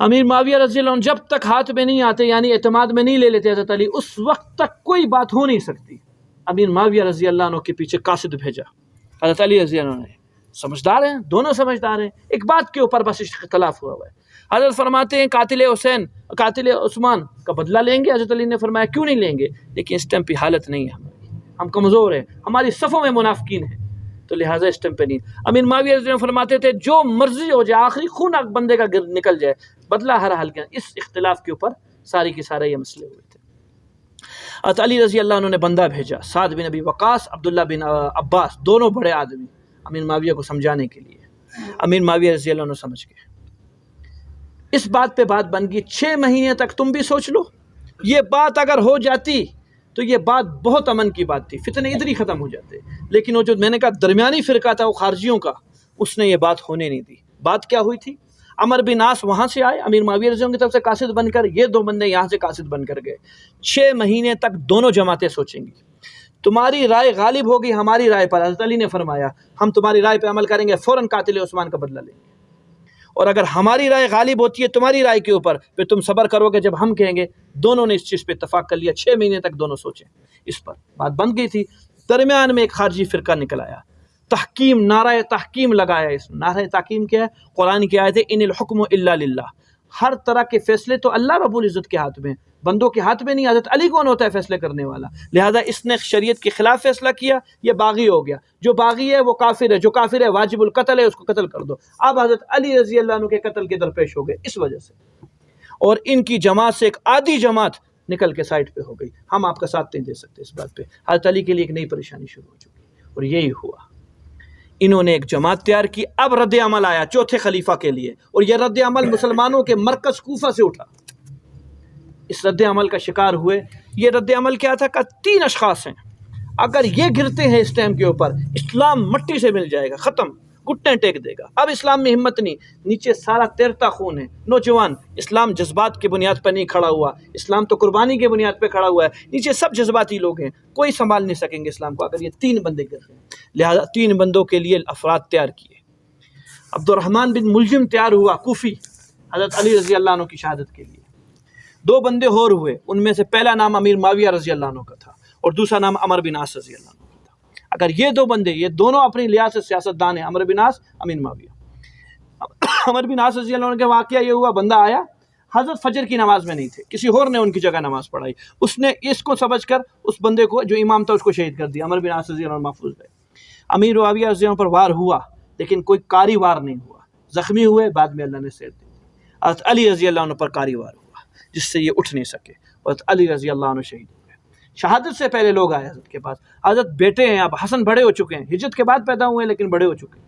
امیر معاویہ رضی اللہ عنہ جب تک ہاتھ میں نہیں آتے، یعنی اعتماد میں نہیں لے لیتے حضرت علی، اس وقت تک کوئی بات ہو نہیں سکتی. امیر معاویہ رضی اللہ عنہ کے پیچھے قاصد بھیجا. حضرت علی رضی اللہ عنہ نے، سمجھدار ہیں دونوں، سمجھدار ہیں، ایک بات کے اوپر بس اختلاف ہوا ہے. حضرت فرماتے ہیں قاتل عثمان کا بدلہ لیں گے. حضرت علی نے فرمایا کیوں نہیں لیں گے، لیکن اس ٹائم پہ حالت نہیں ہے ہماری، ہم کمزور ہیں، ہماری صفوں میں منافقین ہیں، تو لہٰذا اس ٹائم پہ نہیں. امیر معاویہ رضی اللہ عنہ فرماتے تھے جو مرضی ہو جائے، آخری خون بندے کا نکل جائے، بدلہ ہر حال کیا. اس اختلاف کے اوپر ساری کی سارے یہ مسئلے ہوئے تھے. حضرت علی رضی اللہ عنہ نے بندہ بھیجا، سعد بن ابی وقاص، عبداللہ بن عباس، دونوں بڑے آدمی امیر معاویہ کو سمجھانے کے لیے. امیر معاویہ رضی اللہ عنہ سمجھ گئے. اس بات پہ بات بن گئی. 6 مہینے تک تم بھی سوچ لو، یہ بات اگر ہو جاتی تو یہ بات بہت امن کی بات تھی، فتنے ادھر ہی ختم ہو جاتے. لیکن وہ جو میں نے کہا درمیانی فرقہ تھا وہ خارجیوں کا، اس نے یہ بات ہونے نہیں دی. بات کیا ہوئی تھی؟ عمر بن عاص وہاں سے آئے امیر معاویہ رضی اللہ عنہ کی طرف سے قاصد بن کر، یہ 2 بندے یہاں سے قاصد بن کر گئے. 6 مہینے تک دونوں جماعتیں سوچیں گی. تمہاری رائے غالب ہوگی ہماری رائے پر. حضرت علی نے فرمایا ہم تمہاری رائے پہ عمل کریں گے، فوراً قاتل عثمان کا بدلہ لیں گے. اور اگر ہماری رائے غالب ہوتی ہے تمہاری رائے کے اوپر، پھر تم صبر کرو گے جب ہم کہیں گے. دونوں نے اس چیز پہ اتفاق کر لیا. 6 مہینے تک دونوں سوچیں. اس پر بات بن گئی تھی. درمیان میں ایک خارجی فرقہ نکل آیا، تحکیم، نعرہ تحکیم لگایا. اس نعرہ تحکیم کیا ہے؟ قرآن کی آیت ہے ان الحکم الا للہ. ہر طرح کے فیصلے تو اللہ رب العزت کے ہاتھ میں، بندوں کے ہاتھ میں نہیں. حضرت علی کون ہوتا ہے فیصلے کرنے والا؟ لہذا اس نے شریعت کے خلاف فیصلہ کیا، یہ باغی ہو گیا. جو باغی ہے وہ کافر ہے، جو کافر ہے واجب القتل ہے، اس کو قتل کر دو. اب حضرت علی رضی اللہ عنہ کے قتل کے درپیش ہو گئے اس وجہ سے. اور ان کی جماعت سے ایک آدھی جماعت نکل کے سائڈ پہ ہو گئی. ہم آپ کا ساتھ نہیں دے سکتے اس بات پہ. حضرت علی کے لیے ایک نئی پریشانی شروع ہو چکی، اور یہی ہوا. انہوں نے ایک جماعت تیار کی. اب رد عمل آیا چوتھے خلیفہ کے لیے، اور یہ رد عمل مسلمانوں کے مرکز کوفہ سے اٹھا. اس رد عمل کا شکار ہوئے. یہ رد عمل کیا تھا کہ 3 اشخاص ہیں، اگر یہ گرتے ہیں اس ٹائم کے اوپر، اسلام مٹی سے مل جائے گا، ختم، گھٹنے ٹیک دے گا. اب اسلام میں ہمت نہیں، نیچے سارا تیرتا خون ہے. نوجوان، اسلام جذبات کی بنیاد پر نہیں کھڑا ہوا، اسلام تو قربانی کی بنیاد پہ کھڑا ہوا ہے. نیچے سب جذباتی لوگ ہیں، کوئی سنبھال نہیں سکیں گے اسلام کو اگر یہ 3 بندے گر ہیں. لہذا 3 بندوں کے لیے افراد تیار کیے. عبد الرحمن بن ملجم تیار ہوا، کوفی، حضرت علی رضی اللہ عنہ کی شہادت کے لیے. 2 بندے اور ہوئے، ان میں سے پہلا نام امیر معاویہ رضی اللہ عنہ کا تھا، اور دوسرا نام عمر بن عاص رضی اللہ عنہ کا تھا. اگر یہ 2 بندے، یہ دونوں اپنی لحاظ سے سیاست دان ہیں، عمر بن عاص، امیر معاویہ. عمر بن عاص رضی اللہ عنہ کے واقعہ یہ ہوا، بندہ آیا، حضرت فجر کی نماز میں نہیں تھے، کسی اور نے ان کی جگہ نماز پڑھائی. اس نے اس کو سمجھ کر اس بندے کو جو امام تھا اس کو شہید کر دیا. عمر بن عاص رضی اللہ عنہ محفوظ گئے. امیر معاویہ رضی اللہ عنہ پر وار ہوا، لیکن کوئی کاری وار نہیں ہوا، زخمی ہوئے، بعد میں اللہ نے صحت دی. حضرت علی رضی اللہ عنہ پر کاری وار ہوا جس سے یہ اٹھ نہیں سکے. حضرت علی رضی اللہ عنہ شہید ہو گئے. شہادت سے پہلے لوگ آئے حضرت کے پاس. حضرت بیٹے ہیں، اب حسن بڑے ہو چکے ہیں، ہجرت کے بعد پیدا ہوئے ہیں لیکن بڑے ہو چکے ہیں.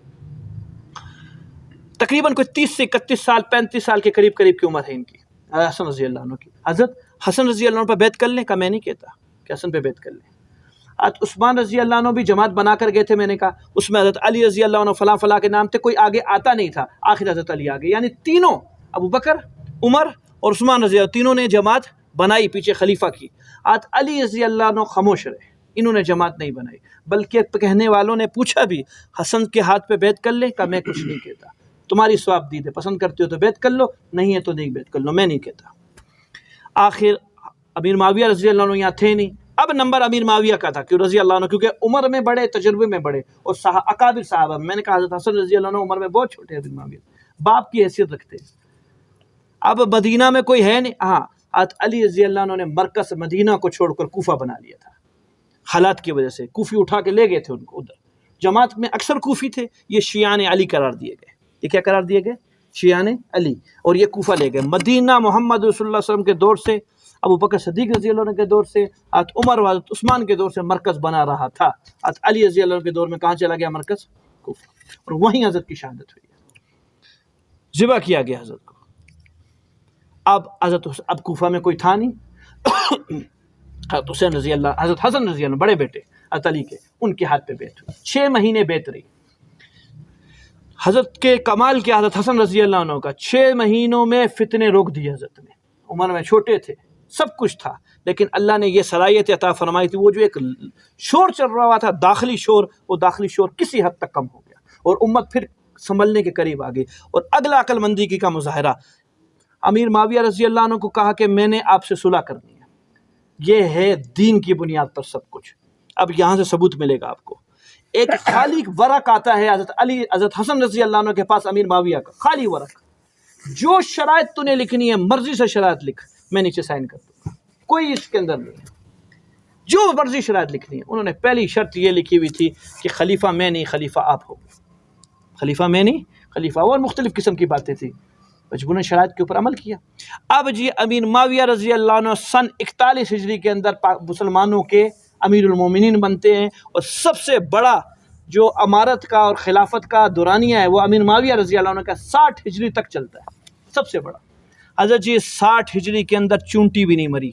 تقریباً کوئی 30 سے 31 سال 35 سال کے قریب کی عمر ہے ان کی، حسن رضی اللہ عنہ کی. حضرت حسن رضی اللہ عنہ پہ بیعت کر لیں کا میں نہیں کہتا کہ حسن پہ بیعت کر لیں. حضرت عثمان رضی اللہ عنہ بھی جماعت بنا کر گئے تھے، میں نے کہا اس میں حضرت علی رضی اللہ عنہ فلاں فلاں کے نام تھے، کوئی آگے آتا نہیں تھا. آخر حضرت علی آگے، یعنی تینوں، ابو بکر، عمر اور عثمان رضی اللہ، تینوں نے جماعت بنائی پیچھے خلیفہ کی. حضرت علی رضی اللہ عنہ خاموش رہے، انہوں نے جماعت نہیں بنائی. بلکہ کہنے والوں نے پوچھا بھی حسن کے ہاتھ پہ بیعت کر لیں کا میں کچھ نہیں کہتا، تمہاری ثواب دید ہے، پسند کرتے ہو تو بیعت کر لو، نہیں ہے تو نہیں بیعت کر لو، میں نہیں کہتا. آخر امیر معاویہ رضی اللہ عنہ یہاں تھے نہیں. اب نمبر امیر معاویہ کا تھا، کیوں رضی اللہ عنہ، کیونکہ عمر میں بڑے، تجربے میں بڑے، اور اکابر صحابہ میں نے کہا حضرت حسن رضی اللہ عنہ عمر میں بہت چھوٹے، امیر معاویہ باپ کی حیثیت رکھتے. اب مدینہ میں کوئی ہے نہیں. ہاں، حضرت علی رضی اللہ عنہ نے مرکز مدینہ کو چھوڑ کر کوفہ بنا لیا تھا. حالات کی وجہ سے کوفی اٹھا کے لے گئے تھے ان کو ادھر. جماعت میں اکثر کوفی تھے، یہ شیعان علی قرار دیے گئے. یہ کیا قرار دیے گئے؟ شیعان علی. اور یہ کوفہ لے گئے. مدینہ محمد رسول اللہ صلی اللہ علیہ وسلم کے دور سے، ابو بکر صدیق رضی اللہ عنہ کے دور سے، حضرت عمر و حضرت عثمان کے دور سے مرکز بنا رہا تھا. حضرت علی رضی اللہ عنہ کے دور میں کہاں چلا گیا مرکز؟ کوفہ. اور وہیں حضرت کی شہادت ہوئی، ذبح کیا گیا حضرت کو. اب کوفہ میں کوئی تھا نہیں، حضرت حسین رضی اللہ، حضرت حسن رضی اللہ بڑے بیٹے حضرت علی کے، ان کے ہاتھ پہ بیعت ہوئی، 6 مہینے بیعت رہی۔ حضرت کے کمال کیا حضرت حسن رضی اللہ عنہ کا، 6 مہینوں میں فتنے روک دیے حضرت نے، عمر میں چھوٹے تھے، سب کچھ تھا، لیکن اللہ نے یہ صلاحیت عطا فرمائی تھی، وہ جو ایک شور چل رہا تھا داخلی شور، وہ داخلی شور کسی حد تک کم ہو گیا اور امت پھر سنبھلنے کے قریب آ گئی۔ اور اگلا عقل مندی کی کا مظاہرہ، امیر معاویہ رضی اللہ عنہ کو کہا کہ میں نے آپ سے صلح کرنی ہے، یہ ہے دین کی بنیاد پر سب کچھ۔ اب یہاں سے ثبوت ملے گا آپ کو، ایک خالی ورق آتا ہے حضرت حسن رضی اللہ عنہ کے پاس امیر معاویہ کا، خالی ورق، جو شرائط تو نے لکھنی ہے مرضی سے شرائط لکھ، میں نیچے سائن کر دوں گا، کوئی اس کے اندر نہیں ہے، جو مرضی شرائط لکھنی ہے۔ انہوں نے پہلی شرط یہ لکھی ہوئی تھی کہ خلیفہ میں نہیں، خلیفہ آپ ہو، خلیفہ میں نہیں، خلیفہ، اور مختلف قسم کی باتیں تھیں، انہوں نے شرائط کے اوپر عمل کیا۔ اب جی امیر معاویہ رضی اللہ عنہ سن 41 ہجری کے اندر مسلمانوں کے امیر المومنین بنتے ہیں، اور سب سے بڑا جو امارت کا اور خلافت کا دورانیہ ہے وہ امیر معاویہ رضی اللہ عنہ کا 60 ہجری تک چلتا ہے، سب سے بڑا۔ حضرت جی 60 ہجری کے اندر چونٹی بھی نہیں مری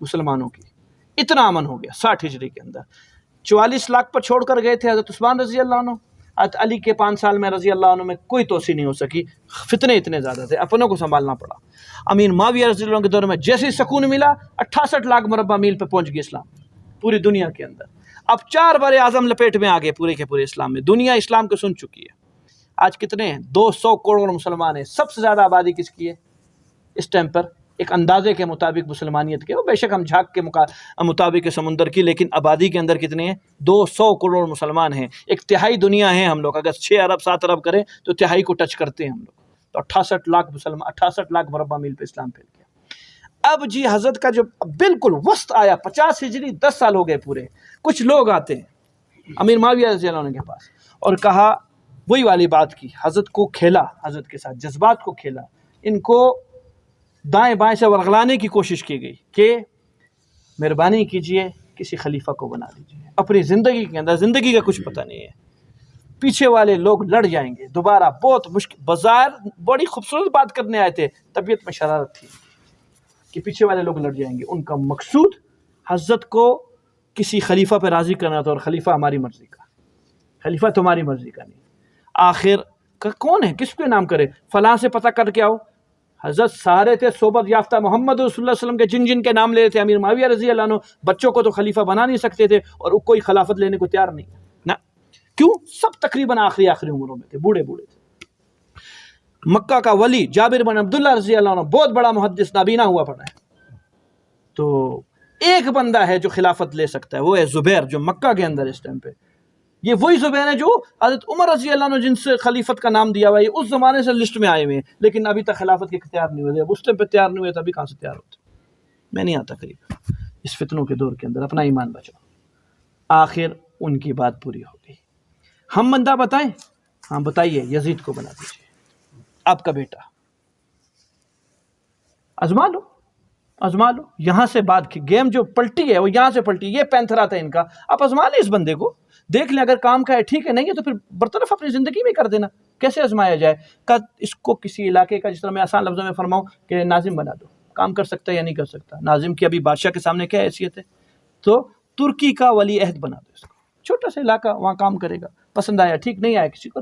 مسلمانوں کی، اتنا امن ہو گیا 60 ہجری کے اندر۔ 44 لاکھ پر چھوڑ کر گئے تھے حضرت عثمان رضی اللہ عنہ، حضرت علی کے 5 سال میں رضی اللہ عنہ میں کوئی توسیع نہیں ہو سکی، فتنے اتنے زیادہ تھے، اپنوں کو سنبھالنا پڑا۔ امیر معاویہ رضی اللہ عنہ کے دور میں جیسے سکون ملا، 68 لاکھ مربع میل پہ پہنچ گئی اسلام پوری دنیا کے اندر۔ اب 4 بر اعظم لپیٹ میں آ گئے پورے کے پورے اسلام میں، دنیا اسلام کو سن چکی ہے۔ آج کتنے ہیں؟ 200 کروڑ مسلمان ہیں، سب سے زیادہ آبادی کس کی ہے اس ٹائم پر؟ ایک اندازے کے مطابق مسلمانیت کے، وہ بے شک ہم جھاگ کے مطابق سمندر کی، لیکن آبادی کے اندر کتنے ہیں؟ 200 کروڑ مسلمان ہیں، ایک تہائی دنیا ہے ہم لوگ، اگر 6 ارب 7 ارب کریں تو تہائی کو ٹچ کرتے ہیں ہم لوگ، تو 68 لاکھ مسلمان، 68 لاکھ مربع میل پہ اسلام پھیل گیا۔ اب جی حضرت کا جو بالکل وسط آیا، 50 ہجری 10 سال ہو گئے پورے، کچھ لوگ آتے ہیں امیر معاویہ رضی اللہ عنہ کے پاس اور کہا وہی والی بات کی، حضرت کو کھیلا، حضرت کے ساتھ جذبات کو کھیلا، ان کو دائیں بائیں سے ورغلانے کی کوشش کی گئی کہ مہربانی کیجئے کسی خلیفہ کو بنا دیجئے، اپنی زندگی کے اندر، زندگی کا کچھ پتہ نہیں ہے، پیچھے والے لوگ لڑ جائیں گے دوبارہ، بہت مشکل، بظاہر بڑی خوبصورت بات کرنے آئے تھے، طبیعت میں شرارت تھی کہ پیچھے والے لوگ لڑ جائیں گے۔ ان کا مقصود حضرت کو کسی خلیفہ پہ راضی کرنا تھا، اور خلیفہ ہماری مرضی کا، خلیفہ تمہاری مرضی کا نہیں۔ آخر کون ہے، کس کو نام کرے، فلاں سے پتہ کر کے آؤ۔ حضرت سارے تھے صحبت یافتہ محمد رسول اللہ صلی اللہ علیہ وسلم کے، جن جن کے نام لے رہے تھے امیر معاویہ رضی اللہ عنہ، بچوں کو تو خلیفہ بنا نہیں سکتے تھے اور کوئی خلافت لینے کو تیار نہیں نا، کیوں؟ سب تقریباً آخری عمروں میں تھے، بوڑھے بوڑھے تھے۔ مکہ کا ولی جابر بن عبداللہ رضی اللہ عنہ بہت بڑا محدث نابینا ہوا پڑا ہے، تو ایک بندہ ہے جو خلافت لے سکتا ہے، وہ ہے زبیر، جو مکہ کے اندر اس ٹائم پہ، یہ وہی زبیر ہے جو حضرت عمر رضی اللہ عنہ جن سے خلیفت کا نام دیا ہوا ہے، اس زمانے سے لسٹ میں آئے ہوئے ہیں، لیکن ابھی تک خلافت کے تیار نہیں ہوئے، اب اس ٹائم پہ تیار نہیں ہوئے تو ابھی کہاں سے تیار ہوتے؟ میں نہیں آتا قریب اس فتنوں کے دور کے اندر، اپنا ایمان بچاؤ۔ آخر ان کی بات پوری ہو گئی، ہم بندہ بتائیں؟ ہاں بتائیے، یزید کو بنا دیجیے آپ کا بیٹا، آزما لو آزما لو، یہاں سے بات کی گیم جو پلٹی ہے وہ یہاں سے پلٹی، یہ پینتھرا تھا ان کا، آپ آزما لیں اس بندے کو، دیکھ لیں اگر کام کا ہے ٹھیک ہے، نہیں ہے تو پھر برطرف اپنی زندگی میں کر دینا۔ کیسے آزمایا جائے؟ کہ اس کو کسی علاقے کا، جس طرح میں آسان لفظوں میں فرماؤں کہ ناظم بنا دو، کام کر سکتا ہے یا نہیں کر سکتا، ناظم کی ابھی بادشاہ کے سامنے کیا حیثیت ہے، تو ترکی کا ولی عہد بنا دو اس کو، چھوٹا سا علاقہ، وہاں کام کرے گا، پسند آیا ٹھیک، نہیں آیا کسی کو،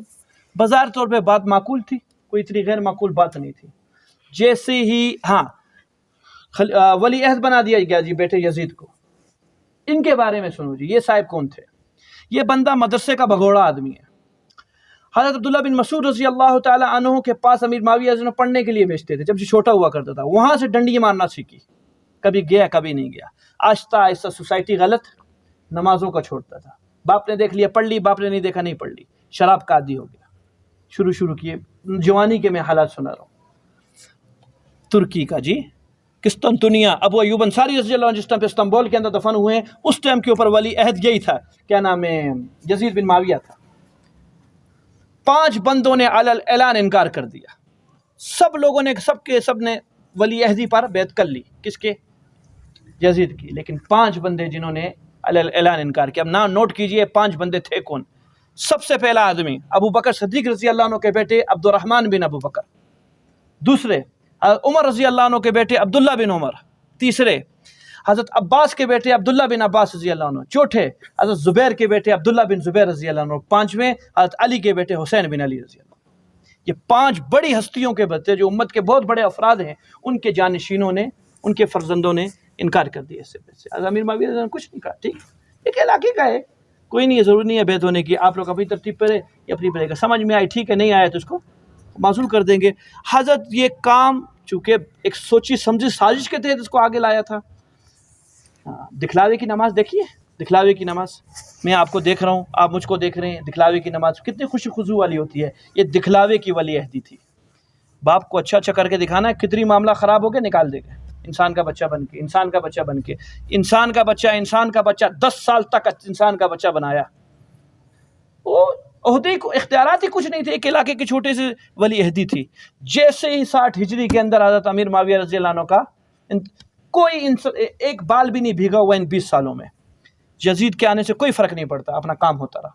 بظاہر طور پہ بات معقول تھی، کوئی اتنی غیر معقول بات نہیں تھی۔ جیسے ہی ہاں ولی عہد بنا دیا گیا جی بیٹے یزید کو، ان کے بارے میں سنو جی، یہ صاحب کون تھے؟ یہ بندہ مدرسے کا بھگوڑا آدمی ہے، حضرت عبداللہ بن مسعود رضی اللہ تعالی عنہ کے پاس امیر معاویہ رضی اللہ عنہ پڑھنے کے لیے بھیجتے تھے، جب یہ چھوٹا ہوا کرتا تھا، وہاں سے ڈنڈی مارنا سیکھی، کبھی گیا کبھی نہیں گیا، آہستہ آہستہ سوسائٹی غلط، نمازوں کا چھوڑتا تھا، باپ نے دیکھ لیا پڑھ لی، باپ نے نہیں دیکھا نہیں پڑھ لی، شراب کا عادی ہو گیا، شروع کیے، جوانی کے میں حالات سنا رہا ہوں۔ ترکی کا جی قسطنطنیہ، ابو ایوب انصاری رضی اللہ عنہ جس ٹائم پہ استنبول کے اندر دفن ہوئے ہیں، اس ٹائم کے اوپر ولی عہد یہی تھا، کیا نام ہے، یزید بن معاویہ تھا۔ 5 بندوں نے علی الاعلان انکار کر دیا، سب لوگوں نے سب نے ولی عہدی پر بیعت کر لی، کس کے؟ یزید کی، لیکن 5 بندے جنہوں نے علی الاعلان انکار کیا، اب نام نوٹ کیجئے 5 بندے تھے کون؟ سب سے پہلا آدمی ابو بکر صدیق رضی اللہ عنہ کے بیٹے عبد الرحمن بن ابو بکر، دوسرے عمر رضی اللہ عنہ کے بیٹے عبداللہ بن عمر تیسرے، حضرت عباس کے بیٹے عبداللہ بن عباس رضی اللہ عنہ چوتھے، حضرت زبیر کے بیٹے عبداللہ بن زبیر رضی اللہ عنہ پانچویں، حضرت علی کے بیٹے حسین بن علی رضی اللہ عنہ۔ یہ 5 بڑی ہستیوں کے بچے جو امت کے بہت بڑے افراد ہیں، ان کے جانشینوں نے، ان کے فرزندوں نے انکار کر دیا اس سے پہلے۔ حضرت امیر معاویہ رضی اللہ عنہ کچھ نہیں کہا، ٹھیک، ایک علاقے کا ہے، کوئی نہیں ہے، ضروری نہیں ہے بیعت ہونے کی، آپ لوگ اپنی ترتیب پہ یا اپنی پڑھے گا، سمجھ میں آئی ٹھیک ہے، نہیں آیا تو اس کو معزول کر دیں گے۔ حضرت یہ کام چونکہ ایک سوچی سمجھی سازش کے تحت اس کو آگے لایا تھا۔ دکھلاوے کی نماز دیکھیے، دکھلاوے کی نماز، میں آپ کو دیکھ رہا ہوں، آپ مجھ کو دیکھ رہے ہیں، دکھلاوے کی نماز کتنی خوشی خضوع والی ہوتی ہے، یہ دکھلاوے کی ولی عہدی تھی۔ باپ کو اچھا اچھا کر کے دکھانا ہے، کتنی معاملہ خراب ہو گیا نکال دے گا، انسان کا بچہ بن کے، انسان کا بچہ بن کے، انسان کا بچہ 10 سال تک انسان کا بچہ بنایا، وہ عہدے کو اختیارات ہی کچھ نہیں تھے، ایک علاقے کی چھوٹے سے ولی عہدی تھی۔ جیسے ہی 60 ہجری کے اندر حضرت امیر معاویہ رضی اللہ عنہ کا کوئی ایک بال بھی نہیں بھیگا ہوا ان 20 سالوں میں، یزید کے آنے سے کوئی فرق نہیں پڑتا، اپنا کام ہوتا رہا۔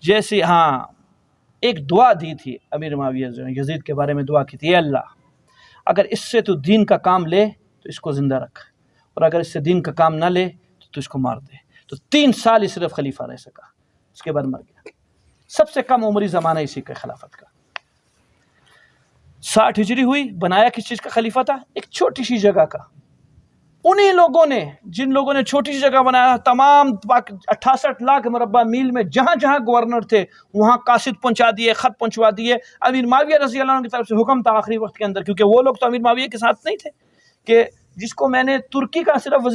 جیسے ایک دعا دی تھی امیر معاویہ یزید کے بارے میں، دعا کی تھی، اے اللہ اگر اس سے تو دین کا کام لے تو اس کو زندہ رکھ، اور اگر اس سے دین کا کام نہ لے تو اس کو مار دے۔ تو 3 سال ہی صرف خلیفہ رہ سکا، اس کے بعد مر گیا۔ سب سے کم عمری زمانہ اسی کا خلافت کا۔ 60 ہجری ہوئی، بنایا کس چیز کا خلیفہ تھا؟ ایک چھوٹی سی جگہ کا۔ انہی لوگوں نے، جن لوگوں نے چھوٹی سی جگہ بنایا، تمام 68 لاکھ مربع میل میں جہاں جہاں گورنر تھے وہاں قاصد پہنچا دیے، خط پہنچوا دیے۔ امیر معاویہ رضی اللہ عنہ کی طرف سے حکم تھا آخری وقت کے اندر، کیونکہ وہ لوگ تو امیر معاویہ کے ساتھ نہیں تھے، کہ جس کو میں نے ترکی کا صرف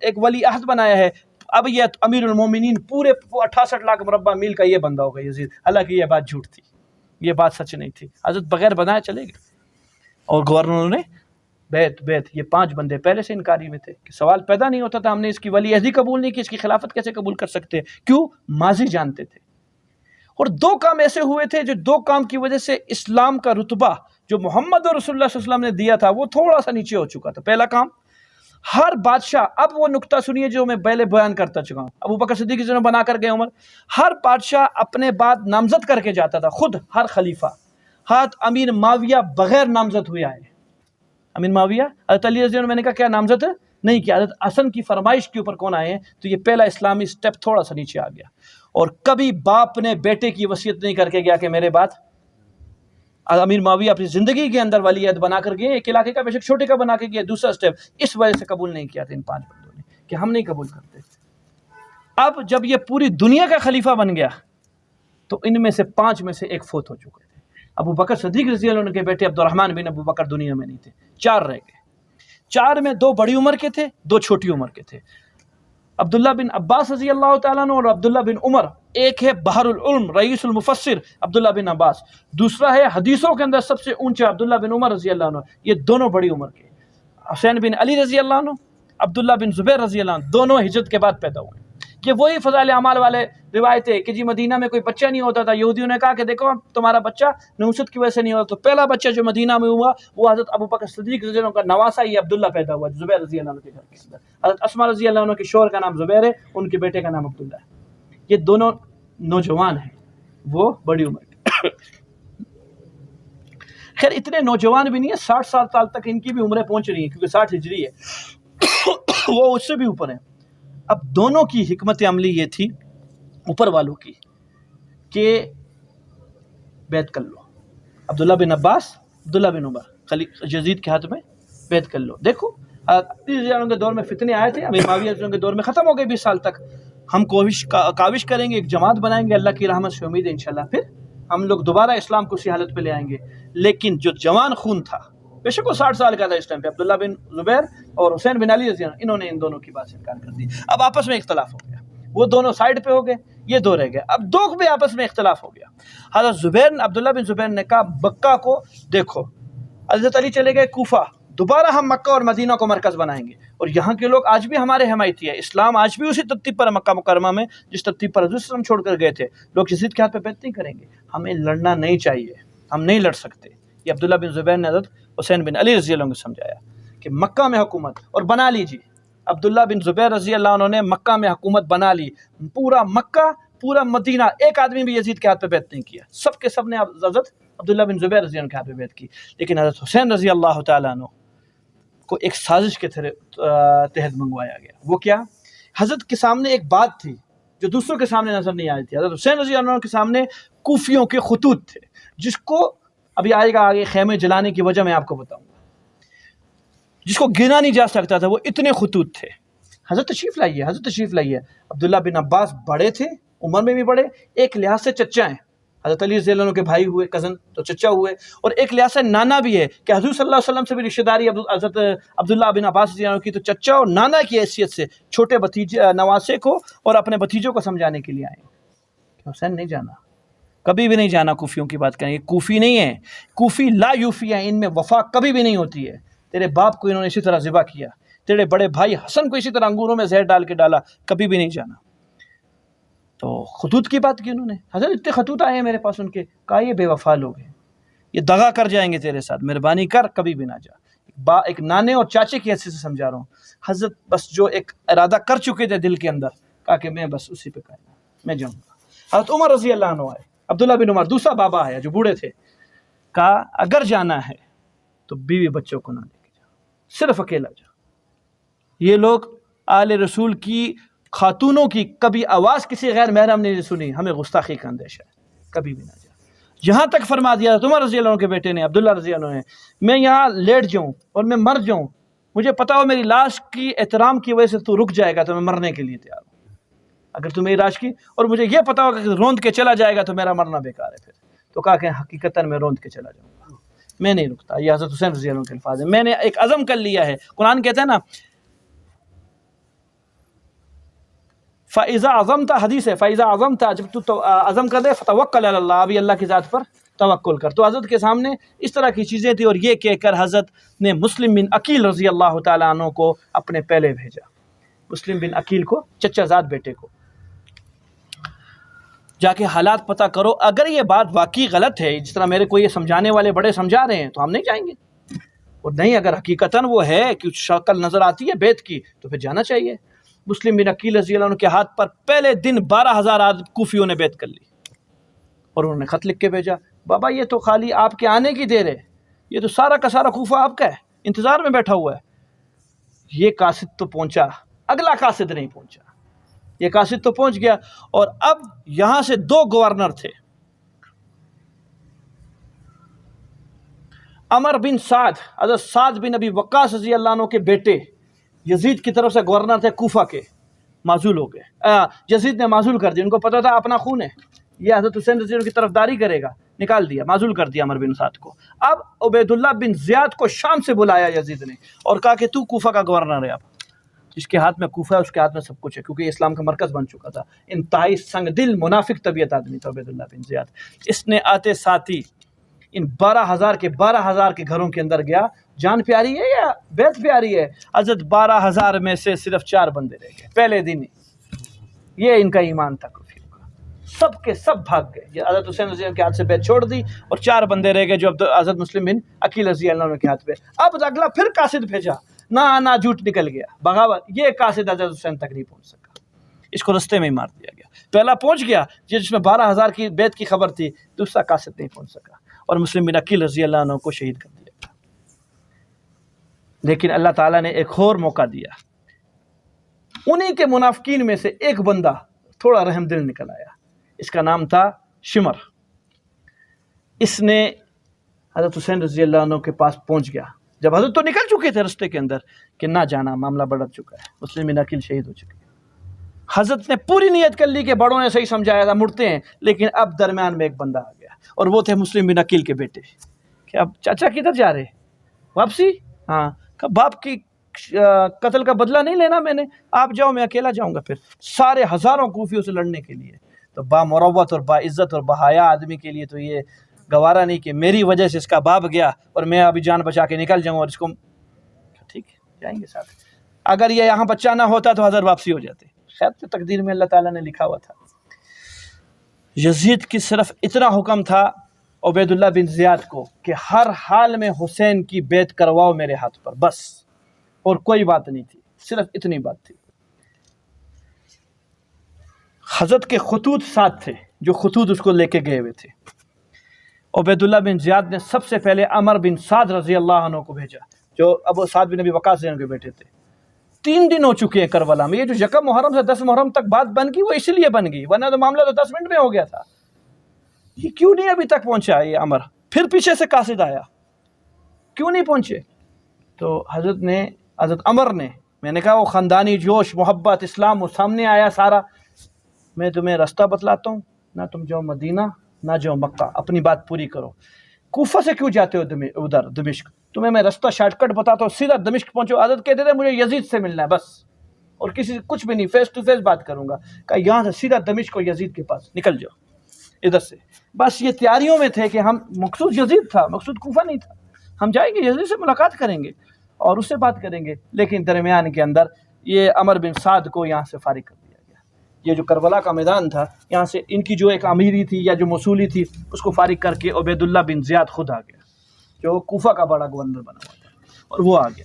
ایک ولی عہد بنایا ہے، اب یہ امیر المومنین پورے 68 لاکھ مربع میل کا یہ بندہ ہوگا یزید۔ حالانکہ یہ بات جھوٹ تھی، یہ بات سچ نہیں تھی، حضرت بغیر بنائے چلے گئے، اور گورنروں نے بیت یہ 5 بندے پہلے سے انکاری میں تھے، کہ سوال پیدا نہیں ہوتا تھا ہم نے اس کی ولی عہدی قبول نہیں کی، اس کی خلافت کیسے قبول کر سکتے؟ کیوں؟ ماضی جانتے تھے۔ اور 2 کام ایسے ہوئے تھے جو 2 کام کی وجہ سے اسلام کا رتبہ جو محمد رسول اللہ صلی اللہ علیہ وسلم نے دیا تھا وہ تھوڑا سا نیچے ہو چکا تھا۔ پہلا کام، ہر بادشاہ، اب وہ نقطہ سنیے جو میں پہلے بیان کرتا چکا ہوں، ابو بکر صدیق جنہوں نے بنا کر گئے عمر، ہر بادشاہ اپنے بعد نامزد کر کے جاتا تھا، خود ہر خلیفہ۔ حضرت امیر معاویہ بغیر نامزد ہوئے آئے، امیر معاویہ حضرت علی رضی اللہ عنہ میں نے کہا کیا نامزد نہیں کیا، حضرت حسن کی فرمائش کے اوپر کون آئے ہیں، تو یہ پہلا اسلامی سٹیپ تھوڑا سا نیچے آ گیا۔ اور کبھی باپ نے بیٹے کی وصیت نہیں کر کے گیا کہ میرے بعد، امیر معاویہ اپنی زندگی کے اندر ولی عہد بنا کر گئے، ایک علاقے کا بے شک چھوٹے کا بنا کے گیا۔ دوسرا سٹیپ اس وجہ سے قبول نہیں کیا تھا ان 5 بندوں نے، کہ ہم نہیں قبول کرتے۔ اب جب یہ پوری دنیا کا خلیفہ بن گیا تو ان میں سے 5 میں سے ایک فوت ہو چکے تھے۔ ابو بکر صدیق رضی اللہ عنہ کے بیٹے عبد الرحمن بن ابو بکر دنیا میں نہیں تھے، 4 رہ گئے۔ 4 میں 2 بڑی عمر کے تھے، 2 چھوٹی عمر کے تھے، عبداللہ بن عباس رضی اللہ تعالیٰ عنہ اور عبداللہ بن عمر۔ ایک ہے بحر العلم رئیس المفسر عبداللہ بن عباس، دوسرا ہے حدیثوں کے اندر سب سے اونچا عبداللہ بن عمر رضی اللہ عنہ۔ یہ دونوں بڑی عمر کے، حسین بن علی رضی اللہ عنہ، عبداللہ بن زبیر رضی اللہ عنہ، دونوں ہجرت کے بعد پیدا ہوئے۔ یہ وہی فضائل اعمال والے روایت ہے کہ جی مدینہ میں کوئی بچہ نہیں ہوتا تھا، یہودیوں نے کہا کہ دیکھو تمہارا بچہ نحوست کی وجہ سے نہیں ہوتا، تو پہلا بچہ جو مدینہ میں ہوا وہ حضرت ابو بکر صدیق رضی اللہ عنہ کا نواسا یہ عبداللہ پیدا ہوا، زبیر رضی اللہ عنہ کے گھر کے اندر۔ حضرت اسماء رضی اللہ عنہ کے شوہر کا نام زبیر ہے، ان کے بیٹے کا نام عبداللہ ہے۔ یہ دونوں نوجوان ہیں، وہ بڑی عمر کے۔ خیر اتنے نوجوان بھی نہیں ہے، 60 سال تک ان کی بھی عمریں پہنچ رہی ہیں، کیونکہ 60 ہجری ہے، وہ اس سے بھی اوپر ہیں۔ اب دونوں کی حکمت عملی یہ تھی اوپر والوں کی کہ بیعت کر لو، عبداللہ بن عباس، عبداللہ بن عمر یزید کے ہاتھ میں بیعت کر لو۔ دیکھو علی رضی اللہ عنہ کے دور میں فتنے آئے تھے، امیر معاویہ رضی اللہ عنہ کے دور میں ختم ہو گئے 20 سال تک۔ ہم کاوش کریں گے، ایک جماعت بنائیں گے، اللہ کی رحمت سے امید ہے انشاءاللہ پھر ہم لوگ دوبارہ اسلام کو اسی حالت پہ لے آئیں گے۔ لیکن جو جوان خون تھا، بے شک وہ 60 سال کا تھا اس ٹائم پہ، عبداللہ بن زبیر اور حسین بن علی رضی اللہ عنہ، انہوں نے ان دونوں کی بات سے انکار کر دی۔ اب آپس میں اختلاف ہو گیا، وہ دونوں سائڈ پہ ہو گئے، یہ 2 رہ گئے، اب 2 بھی آپس میں اختلاف ہو گیا۔ حضرت عبداللہ بن زبیر نے کہا مکہ کو دیکھو، حضرت علی چلے گئے کوفہ، دوبارہ ہم مکہ اور مدینہ کو مرکز بنائیں گے، اور یہاں کے لوگ آج بھی ہمارے حمایتی ہیں، اسلام آج بھی اسی ترتیب پر مکہ مکرمہ میں جس ترتیب پر حضور صلی اللہ علیہ وسلم چھوڑ کر گئے تھے۔ لوگ یزید کے ہاتھ پہ بیعت نہیں کریں گے، ہمیں لڑنا نہیں چاہیے، ہم نہیں لڑ سکتے۔ یہ عبداللہ بن زبیر نے حضرت حسین بن علی رضی اللہ عنہ کو سمجھایا کہ مکہ میں حکومت اور بنا لیجیے۔ عبداللہ بن زبیر رضی اللہ عنہ نے مکہ میں حکومت بنا لی، پورا مکہ پورا مدینہ، ایک آدمی بھی یزید کے ہاتھ پہ بیعت نہیں کیا، سب کے سب نے حضرت عبداللہ بن زبیر رضی اللہ عنہ کے ہاتھ پہ بیعت کی. لیکن حضرت حسین رضی اللہ تعالیٰ عنہ کو ایک سازش کے تحت منگوایا گیا. وہ کیا؟ حضرت کے سامنے ایک بات تھی جو دوسروں کے سامنے نظر نہیں آئی تھی. حضرت حسین رضی اللہ عنہ کے سامنے کوفیوں کے خطوط تھے، جس کو ابھی آئے گا آگے خیمے جلانے کی وجہ میں آپ کو بتاؤں گا، جس کو گنا نہیں جا سکتا تھا. وہ اتنے خطوط تھے. حضرت تشریف لائیے. عبداللہ بن عباس بڑے تھے، عمر میں بھی بڑے، ایک لحاظ سے چچا ہیں. حضرت علی رضی اللہ عنہ کے بھائی ہوئے، کزن تو چچا ہوئے، اور ایک لحاظ سے نانا بھی ہے کہ حضور صلی اللہ علیہ وسلم سے بھی رشتہ داری حضرت عبداللہ بن عباس رضی اللہ عنہ کی، تو چچا اور نانا کی حیثیت سے چھوٹے بھتیجے نواسے کو اور اپنے بھتیجوں کو سمجھانے کے لیے آئے. حسین نہیں جانا، کبھی بھی نہیں جانا. کوفیوں کی بات کریں، یہ کوفی نہیں ہے، کوفی لا یوفی ہیں، ان میں وفا کبھی بھی نہیں ہوتی ہے. تیرے باپ کو انہوں نے اسی طرح ذبح کیا، تیرے بڑے بھائی حسن کو اسی طرح انگوروں میں زہر ڈال کے ڈالا، کبھی بھی نہیں جانا. تو خطوط کی بات کی انہوں نے. حضرت اتنے خطوط آئے ہیں میرے پاس ان کے، کہا یہ بے وفا لوگ ہیں، یہ دغا کر جائیں گے تیرے ساتھ، مہربانی کر کبھی بھی نہ جا. ایک نانے اور چاچے کی حیثیت سے سمجھا رہا ہوں. حضرت بس جو ایک ارادہ کر چکے تھے دل کے اندر، کہا کہ میں بس اسی پہ قائم ہوں، میں جاؤں گا. حضرت عمر رضی اللہ عنہ آئے، عبداللہ بن عمر دوسرا بابا آیا جو بوڑھے تھے، کہا اگر جانا ہے تو بیوی بچوں کو نہ لے کے جا، صرف اکیلا جا. یہ لوگ آل رسول کی خاتونوں کی کبھی آواز کسی غیر محرم نے نہیں سنی، ہمیں گستاخی کا اندیشہ ہے، کبھی بھی نہ جا. یہاں تک فرما دیا عمر رضی اللہ عنہ کے بیٹے نے، عبداللہ رضی اللہ عنہ نے، میں یہاں لیٹ جاؤں اور میں مر جاؤں، مجھے پتا ہو میری لاش کی احترام کی وجہ سے تو رک جائے گا تو میں مرنے کے لیے تیار ہوں. اگر تو میری لاش کی، اور مجھے یہ پتا ہوگا کہ روند کے چلا جائے گا تو میرا مرنا بیکار ہے پھر. تو کہا کہ حقیقتاً میں روند کے چلا جاؤں گا، میں نہیں رکتا. یہ حضرت حسین رضی اللہ عنہ کے الفاظ ہیں. میں نے ایک عزم کر لیا ہے. قرآن کہتا ہے نا فَإِذَا عَزَمْتَ، حدیث ہے فَإِذَا عَزَمْتَ، جب تو عزم کر دے فَتَوَكَّلْ عَلَى اللَّهِ، ابھی اللہ کی ذات پر توکل کر. تو حضرت کے سامنے اس طرح کی چیزیں تھیں، اور یہ کہہ کر حضرت نے مسلم بن عقیل رضی اللہ تعالیٰ عنہ کو اپنے پہلے بھیجا. مسلم بن عقیل کو، چچا زاد بیٹے کو، جا کے حالات پتہ کرو. اگر یہ بات واقعی غلط ہے، جس طرح میرے کو یہ سمجھانے والے بڑے سمجھا رہے ہیں، تو ہم نہیں جائیں گے. اور نہیں، اگر حقیقتاً وہ ہے کہ شکل نظر آتی ہے بیت کی، تو پھر جانا چاہیے. مسلم بن عقیل رضی اللہ عنہ کے ہاتھ پر پہلے دن 12,000 کوفیوں نے بیعت کر لی، اور انہوں نے خط لکھ کے بھیجا، بابا یہ تو خالی آپ کے آنے کی دیر ہے، یہ تو سارا کا سارا کوفہ آپ کا ہے، انتظار میں بیٹھا ہوا ہے. یہ قاصد تو پہنچا، اگلا قاصد نہیں پہنچا. یہ قاصد تو پہنچ گیا، اور اب یہاں سے 2 گورنر تھے. عمر بن سعد، حضرت سعد بن ابی وقاص رضی اللہ عنہ کے بیٹے، یزید کی طرف سے گورنر تھے کوفہ کے، معزول ہو گئے. یزید نے معزول کر دیا، ان کو پتا تھا اپنا خون ہے، یہ حضرت حسین رضی اللہ عنہ کی طرفداری کرے گا، نکال دیا، معزول کر دیا عمر بن سعد کو. اب عبید اللہ بن زیاد کو شام سے بلایا یزید نے، اور کہا کہ تو کوفہ کا گورنر ہے. اب جس کے ہاتھ میں کوفہ ہے اس کے ہاتھ میں سب کچھ ہے، کیونکہ یہ اسلام کا مرکز بن چکا تھا. انتہائی سنگ دل منافق طبیعت آدمی تھا عبید اللہ بن زیاد. اس نے آتے ساتھ ہی ان 12,000 کے گھروں کے اندر گیا. جان پیاری ہے یا بیت پیاری ہے؟ حضرت 12,000 میں سے صرف 4 بندے رہ گئے پہلے دن ہی. یہ ان کا ایمان تھا کفیوں کا. سب کے سب بھاگ گئے. یہ حضرت حسین رضی اللہ عنہ کے ہاتھ سے بیت چھوڑ دی، اور 4 بندے رہ گئے جو حضرت مسلم بن عقیل رضی اللہ عنہ کے ہاتھ پہ. اب اگلا پھر قاصد بھیجا، نہ جھوٹ نکل گیا، بغاوت. یہ قاصد حضرت حسین تک نہیں پہنچ سکا، اس کو رستے میں ہی مار دیا گیا. پہلا پہنچ گیا جس میں 12,000 کی بیت کی خبر تھی، دوسرا قاصد نہیں پہنچ سکا، اور مسلم بن عقیل رضی اللہ عنہ کو شہید کر دیا. لیکن اللہ تعالیٰ نے ایک اور موقع دیا. انہی کے منافقین میں سے ایک بندہ تھوڑا رحم دل نکل آیا، اس کا نام تھا شمر. اس نے حضرت حسین رضی اللہ عنہ کے پاس پہنچ گیا، جب حضرت تو نکل چکے تھے رستے کے اندر کہ نہ جانا، معاملہ بڑھ چکا ہے، مسلم بن عقیل شہید ہو چکے. حضرت نے پوری نیت کر لی کہ بڑوں نے صحیح سمجھایا تھا، مڑتے ہیں. لیکن اب درمیان میں ایک بندہ آ گیا، اور وہ تھے مسلم بن عقیل کے بیٹے. کہ اب چاچا کدھر جا رہے؟ واپسی؟ ہاں. کہ باپ کی قتل کا بدلہ نہیں لینا میں نے، آپ جاؤ، میں اکیلا جاؤں گا پھر سارے ہزاروں کوفیوں سے لڑنے کے لیے. تو با مروت اور با عزت اور بحایا آدمی کے لیے تو یہ گوارا نہیں کہ میری وجہ سے اس کا باپ گیا اور میں ابھی جان بچا کے نکل جاؤں، اور اس کو ٹھیک ہے جائیں گے ساتھ. اگر یہ یہاں بچہ نہ ہوتا تو حضرت واپسی ہو جاتے. خیر تو تقدیر میں اللہ تعالیٰ نے لکھا ہوا تھا. یزید کی صرف اتنا حکم تھا عبید اللہ بن زیاد کو کہ ہر حال میں حسین کی بیعت کرواؤ میرے ہاتھ پر، بس، اور کوئی بات نہیں تھی، صرف اتنی بات تھی. حضرت کے خطوط ساتھ تھے، جو خطوط اس کو لے کے گئے ہوئے تھے. عبیداللہ بن زیاد نے سب سے پہلے عمر بن سعد رضی اللہ عنہ کو بھیجا، جو ابو سعد بن ابی وقاص کے بیٹے تھے۔ 3 دن ہو چکے ہیں کربلا میں، یہ جو یکم محرم سے 10 محرم تک بات بن گئی وہ اس لیے بن گئی، ورنہ تو معاملہ تو 10 منٹ میں ہو گیا تھا۔ یہ کیوں نہیں ابھی تک پہنچا یہ عمر؟ پھر پیچھے سے قاصد آیا، کیوں نہیں پہنچے؟ تو حضرت عمر نے، میں نے کہا وہ خاندانی جوش، محبت، اسلام وہ سامنے آیا سارا، میں تمہیں راستہ بتلاتا ہوں، نہ تم جاؤ مدینہ نہ جاؤ مکہ، اپنی بات پوری کرو۔ کوفہ سے کیوں جاتے ہو ادھر دمشق؟ تمہیں میں راستہ شارٹ کٹ بتاتا ہوں، سیدھا دمشق پہنچو۔ حضرت کہتے تھے مجھے یزید سے ملنا ہے بس، اور کسی سے کچھ بھی نہیں، فیس ٹو فیس بات کروں گا۔ کہا یہاں سے سیدھا دمشق کو یزید کے پاس نکل جاؤ ادھر سے۔ بس یہ تیاریوں میں تھے کہ ہم، مقصود یزید تھا، مقصود کوفہ نہیں تھا، ہم جائیں گے یزید سے ملاقات کریں گے اور اس سے بات کریں گے، لیکن درمیان کے اندر یہ عمر بن سعد کو یہاں سے فارغ کر دیا گیا۔ یہ جو کربلا کا میدان تھا، یہاں سے ان کی جو ایک امیری تھی یا جو موصولی تھی اس کو فارغ کر کے عبیداللہ بن زیاد خود آ گیا، جو کوفہ کا بڑا گورنر بنا ہوا تھا، اور وہ آ گیا۔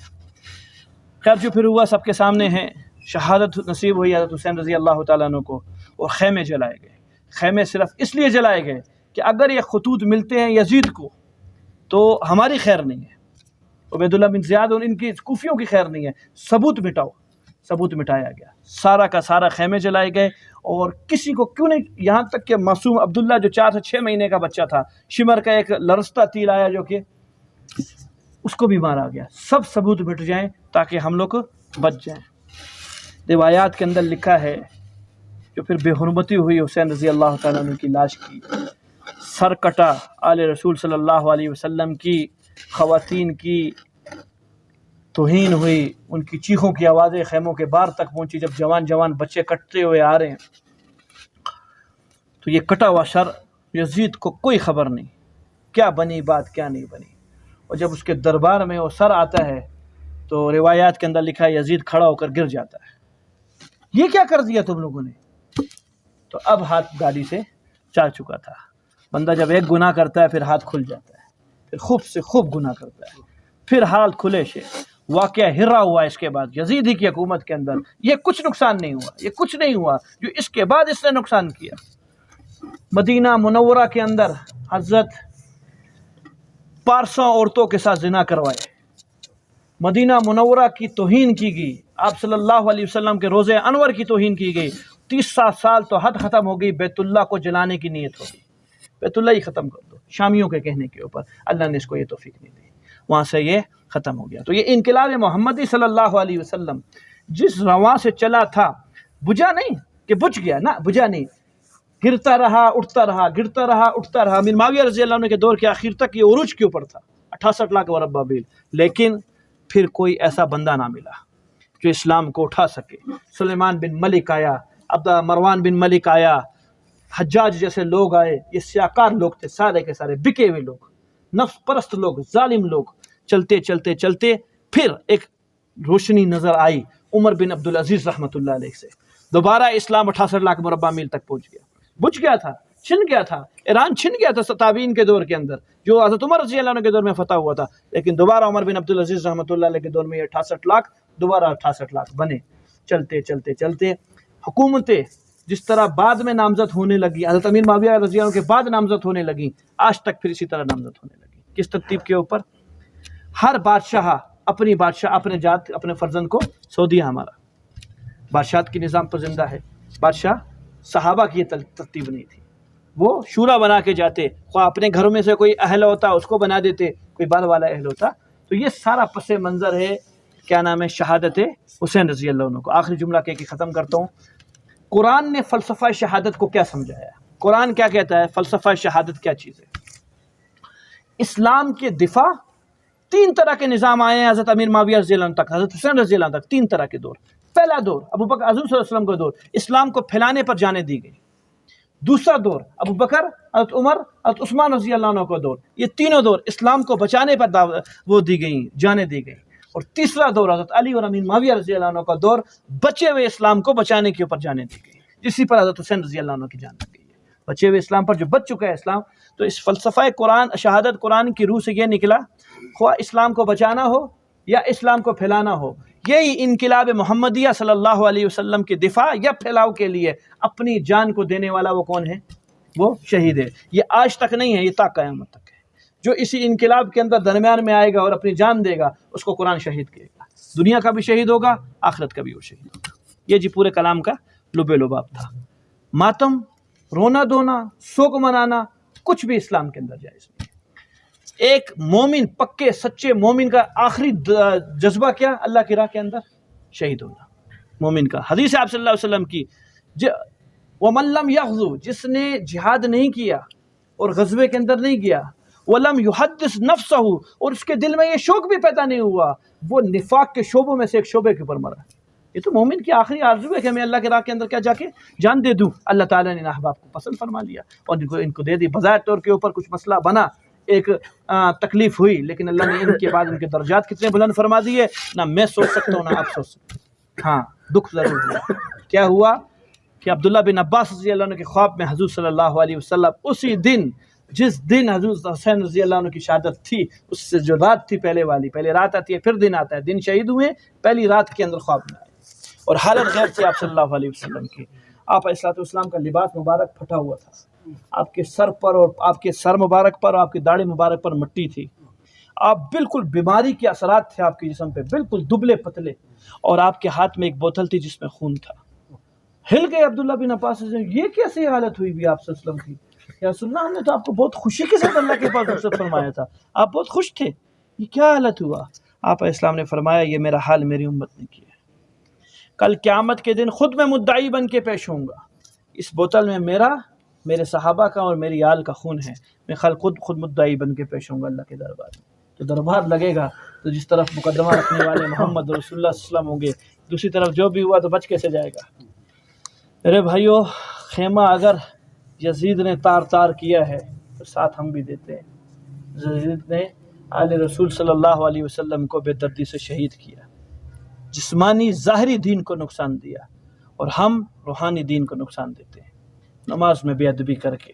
خیر جو پھر ہوا سب کے سامنے ہے، شہادت نصیب ہوئی حضرت حسین رضی اللہ تعالیٰ عنہ کو، اور خیمے جلائے گئے۔ خیمے صرف اس لیے جلائے گئے کہ اگر یہ خطوط ملتے ہیں یزید کو تو ہماری خیر نہیں ہے، عبیداللہ بن زیاد اور ان کی کوفیوں کی خیر نہیں ہے، ثبوت مٹاؤ۔ ثبوت مٹایا گیا، سارا کا سارا خیمے جلائے گئے، اور کسی کو کیوں نہیں، یہاں تک کہ معصوم عبداللہ جو 4 سے 6 مہینے کا بچہ تھا، شمر کا ایک لرزتا تیر آیا جو کہ اس کو بھی مارا گیا۔ سب ثبوت مٹ جائیں تاکہ ہم لوگ بچ جائیں۔ روایات کے اندر لکھا ہے جو پھر بے حرمتی ہوئی حسین رضی اللہ تعالیٰ عنہ کی لاش کی، سر کٹا، آل رسول صلی اللہ علیہ وسلم کی خواتین کی توہین ہوئی، ان کی چیخوں کی آوازیں خیموں کے باہر تک پہنچی، جب جوان بچے کٹتے ہوئے آ رہے ہیں، تو یہ کٹا ہوا سر یزید کو کوئی خبر نہیں کیا بنی بات، کیا نہیں بنی، اور جب اس کے دربار میں وہ سر آتا ہے تو روایات کے اندر لکھا ہے یزید کھڑا ہو کر گر جاتا ہے، یہ کیا کر دیا تم لوگوں نے؟ تو اب ہاتھ گاڑی سے چل چکا تھا۔ بندہ جب ایک گناہ کرتا ہے پھر ہاتھ کھل جاتا ہے، پھر خوب سے خوب گناہ کرتا ہے، پھر حال کھلے سے۔ واقعہ ہرا ہوا اس کے بعد یزید ہی کی حکومت کے اندر، یہ کچھ نقصان نہیں ہوا، یہ کچھ نہیں ہوا جو اس کے بعد اس نے نقصان کیا۔ مدینہ منورہ کے اندر حضرت 500 عورتوں کے ساتھ زنا کروائے، مدینہ منورہ کی توہین کی گئی، آپ صلی اللہ علیہ وسلم کے روزے انور کی توہین کی گئی۔ 30 سال تو حد ختم ہو گئی، بیت اللہ کو جلانے کی نیت ہوگی، بیت اللہ ہی ختم کر دو، شامیوں کے کہنے کے اوپر اللہ نے اس کو یہ توفیق نہیں دی، وہاں سے یہ ختم ہو گیا۔ تو یہ انقلاب محمدی صلی اللہ علیہ وسلم جس رواں سے چلا تھا، بجھا نہیں کہ بجھ گیا، نہ بجھا نہیں، گرتا رہا اٹھتا رہا، گرتا رہا اٹھتا رہا۔ امیر معاویہ رضی اللہ عنہ کے دور کے آخر تک یہ عروج کے اوپر تھا، 68 لاکھ مربع میل، لیکن پھر کوئی ایسا بندہ نہ ملا جو اسلام کو اٹھا سکے۔ سلیمان بن ملک آیا، مروان بن ملک آیا، حجاج جیسے لوگ آئے، یہ سیاکار لوگ تھے، سارے کے سارے بکے ہوئے لوگ، نفس پرست لوگ، ظالم لوگ۔ چلتے چلتے چلتے پھر ایک روشنی نظر آئی عمر بن عبدالعزیز رحمۃ اللہ علیہ سے، دوبارہ اسلام 68 لاکھ مربع میل تک پہنچ گیا۔ بجھ گیا تھا، چھن گیا تھا، ایران چھن گیا تھا تابعین کے دور کے اندر، جو حضرت عمر رضی اللہ عنہ کے دور میں فتح ہوا تھا، لیکن دوبارہ عمر بن عبدالعزیز رحمۃ اللہ علیہ کے دور میں یہ 68 لاکھ دوبارہ 68 لاکھ بنے۔ چلتے چلتے چلتے حکومتیں جس طرح بعد میں نامزد ہونے لگی، حضرت امیر معاویہ رضی اللہ عنہ کے بعد نامزد ہونے لگی، آج تک پھر اسی طرح نامزد ہونے لگی۔ کس ترتیب کے اوپر؟ ہر بادشاہ اپنے جات اپنے فرزند کو سو دیا۔ ہمارا بادشاہت کی نظام پر زندہ ہے، بادشاہ صحابہ کی یہ ترتیب نہیں تھی، وہ شورا بنا کے جاتے، خواہ اپنے گھروں میں سے کوئی اہل ہوتا اس کو بنا دیتے، کوئی بعد والا اہل ہوتا۔ تو یہ سارا پس منظر ہے، کیا نام ہے، شہادت حسین رضی اللہ عنہ کو۔ آخری جملہ کہہ کے ختم کرتا ہوں، قرآن نے فلسفہ شہادت کو کیا سمجھایا؟ قرآن کیا کہتا ہے؟ فلسفہ شہادت کیا چیز ہے؟ اسلام کے دفاع، 3 طرح کے نظام آئے ہیں حضرت امیر معاویہ رضی اللہ عنہ تک، حضرت حسین رضی اللہ عنہ تک، 3 طرح کے دور۔ پہلا دور ابو بکر حضور صلی اللہ علیہ وسلم کا دور، اسلام کو پھیلانے پر جانیں دی گئی۔ دوسرا دور ابو بکر، حضرت عمر، حضرت عثمان رضی اللہ عنہ کا دور، یہ تینوں دور اسلام کو بچانے پر وہ دی گئی، جانیں دی گئی۔ اور تیسرا دور حضرت علی اور امیر معاویہ رضی اللہ عنہ کا دور، بچے ہوئے اسلام کو بچانے کے اوپر جانیں دی گئی، جسی پر حضرت حسین رضی اللہ عنہ کی جان دی گئی ہے، بچے ہوئے اسلام پر جو بچ چکا ہے اسلام۔ تو اس فلسفہ قرآن شہادت قرآن کی روح سے یہ نکلا، خواہ اسلام کو بچانا ہو یا اسلام کو پھیلانا ہو، یہی انقلاب محمدیہ صلی اللہ علیہ وسلم کے دفاع یا پھیلاؤ کے لیے اپنی جان کو دینے والا وہ کون ہے؟ وہ شہید ہے۔ یہ آج تک نہیں ہے، یہ تا قیامت تک ہے۔ جو اسی انقلاب کے اندر درمیان میں آئے گا اور اپنی جان دے گا، اس کو قرآن شہید کرے گا، دنیا کا بھی شہید ہوگا، آخرت کا بھی وہ شہید ہوگا۔ یہ جی پورے کلام کا لب لباب تھا۔ ماتم، رونا دھونا، سوگ منانا کچھ بھی اسلام کے اندر جائز نہیں۔ ایک مومن، پکے سچے مومن کا آخری جذبہ کیا؟ اللہ کی راہ کے اندر شہید ہونا مومن کا۔ حدیث آپ صلی اللہ علیہ وسلم کی، وَمَن لَّمْ يَغْزُ، جس نے جہاد نہیں کیا اور غزوے کے اندر نہیں گیا، وَلَمْ يُحَدِّثْ نَفْسَهُ، اور اس کے دل میں یہ شوق بھی پیدا نہیں ہوا، وہ نفاق کے شعبوں میں سے ایک شعبے کے اوپر مرا۔ یہ تو مومن کی آخری آرزو ہے کہ میں اللہ کے راہ کے اندر کیا جا کے جان دے دوں۔ اللہ تعالیٰ نے ان احباب کو پسند فرما لیا اور ان کو دے دی۔ بظاہر طور کے اوپر کچھ مسئلہ بنا، ایک تکلیف ہوئی، لیکن اللہ نے ان کے بعد ان کے درجات کتنے بلند فرما دیے، نہ میں سوچ سکتا ہوں نہ آپ سوچ سکتے۔ ہاں، دکھ ضرور ہوا۔ کیا ہوا کہ عبداللہ بن عباس رضی اللہ عنہ کے خواب میں حضور صلی اللہ علیہ وسلم اسی دن، جس دن حضرت حسین رضی اللہ عنہ کی شہادت تھی، اس سے جو رات تھی پہلے والی، پہلے رات آتی ہے پھر دن آتا ہے، دن شہید ہوئے، پہلی رات کے اندر خواب میں آئے اور حالت غیر تھی آپ صلی اللہ علیہ وسلم کی۔ آپ علیہ السلام کا لباس مبارک پھٹا ہوا تھا، آپ کے سر پر اور آپ کے سر مبارک پر اور آپ کی داڑھی مبارک پر مٹی تھی، آپ بالکل بیماری کے اثرات تھے آپ کے جسم پہ، بالکل دبلے پتلے، اور آپ کے ہاتھ میں ایک بوتل تھی جس میں خون تھا۔ ہل گئے عبداللہ بن عباس سے، یہ کیسی حالت ہوئی بھی آپ صلی اللہ علیہ وسلم کی؟ یا رسول اللہ، ہم نے تو آپ کو بہت خوشی کے ساتھ اللہ کے پاس رخصت فرمایا تھا، آپ بہت خوش تھے، یہ کیا حالت ہوا؟ آپ علیہ السلام نے فرمایا، یہ میرا حال میری امت نے کیا ہے۔ کل قیامت کے دن خود میں مدعی بن کے پیش ہوں گا، اس بوتل میں میرا، میرے صحابہ کا اور میری آل کا خون ہے، میں خود مدعی بن کے پیش ہوں گا اللہ کے دربار میں۔ تو دربار لگے گا تو جس طرف مقدمہ رکھنے والے محمد رسول اللہ صلی اللہ علیہ وسلم ہوں گے، دوسری طرف جو بھی ہوا تو بچ کیسے جائے گا؟ میرے بھائیو، خیمہ اگر یزید نے تار کیا ہے تو ساتھ ہم بھی دیتے ہیں۔ یزید نے آل رسول صلی اللہ علیہ وسلم کو بے دردی سے شہید کیا، جسمانی ظاہری دین کو نقصان دیا، اور ہم روحانی دین کو نقصان دیتے ہیں، نماز میں بے ادبی کر کے،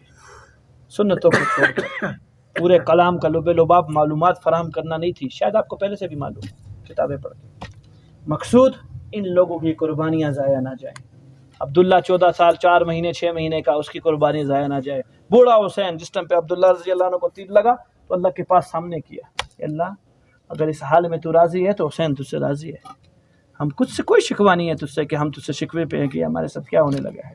سنتوں کو چھوڑ کر۔ پورے کلام کا لب لباب معلومات فراہم کرنا نہیں تھی، شاید آپ کو پہلے سے بھی معلوم ہے کتابیں پڑھ کے۔ مقصود ان لوگوں کی قربانیاں ضائع نہ جائیں۔ عبداللہ 14 سال 4 مہینے 6 مہینے کا، اس کی قربانی ضائع نہ جائے۔ بوڑھا حسین جس ٹائم پہ عبداللہ رضی اللہ عنہ کو تیر لگا تو اللہ کے پاس سامنے کیا، کہ اللہ اگر اس حال میں تو راضی ہے تو حسین تجھ سے راضی ہے، ہم کچھ سے کوئی شکوہ نہیں ہے تجھ سے کہ ہم تجھ سے شکوے پہ ہیں کہ ہمارے ساتھ کیا ہونے لگا ہے۔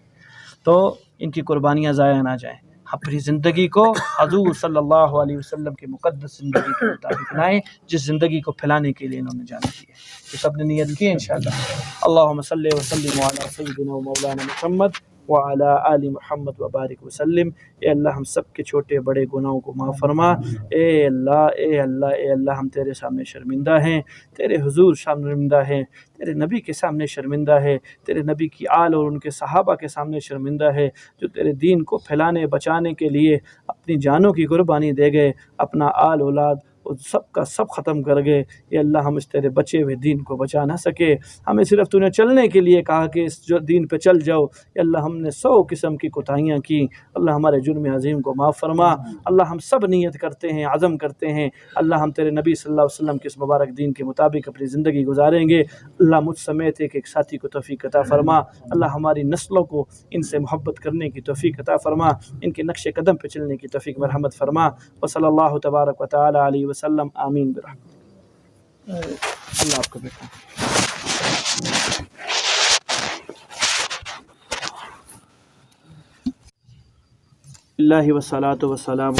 تو ان کی قربانیاں ضائع نہ جائیں، اپنی زندگی کو حضور صلی اللہ علیہ وسلم کے مقدس زندگی کے مطابق بنائیں، جس زندگی کو پھیلانے کے لیے انہوں نے جان دی ہے۔ تو سب نے نیت کی انشاءاللہ۔ اللہم صلی وسلم علی سیدنا و مولانا محمد وعلی آل محمد وبارک وسلم۔ اے اللہ ہم سب کے چھوٹے بڑے گناہوں کو معاف فرما۔ اے اللہ اے اللہ اے اللہ، ہم تیرے سامنے شرمندہ ہیں، تیرے حضور شرمندہ ہیں، تیرے نبی کے سامنے شرمندہ ہے، تیرے نبی کی آل اور ان کے صحابہ کے سامنے شرمندہ ہے، جو تیرے دین کو پھیلانے بچانے کے لیے اپنی جانوں کی قربانی دے گئے، اپنا آل اولاد سب کا سب ختم کر گئے۔ یا اللہ ہم اس تیرے بچے ہوئے دین کو بچا نہ سکے، ہمیں صرف تو نے چلنے کے لیے کہا کہ اس جو دین پہ چل جاؤ۔ یا اللہ ہم نے 100 قسم کی کوتاہیاں کی، اللہ ہمارے جرم عظیم کو معاف فرما۔ اللہ ہم سب نیت کرتے ہیں، عزم کرتے ہیں، اللہ ہم تیرے نبی صلی اللہ علیہ وسلم کے اس مبارک دین کے مطابق اپنی زندگی گزاریں گے۔ اللہ مجھ سمیت ایک ساتھی کو توفیق عطا فرما۔ اللہ ہماری نسلوں کو ان سے محبت کرنے کی توفیق عطا فرما، ان کے نقش قدم پہ چلنے کی توفیق مرحمت فرما۔ وصلی اللہ تبارک و تعالی علیہ وسلم، آمین برحمتہ۔ اللہ آپ کو بیٹھا اللہ والصلاة والسلام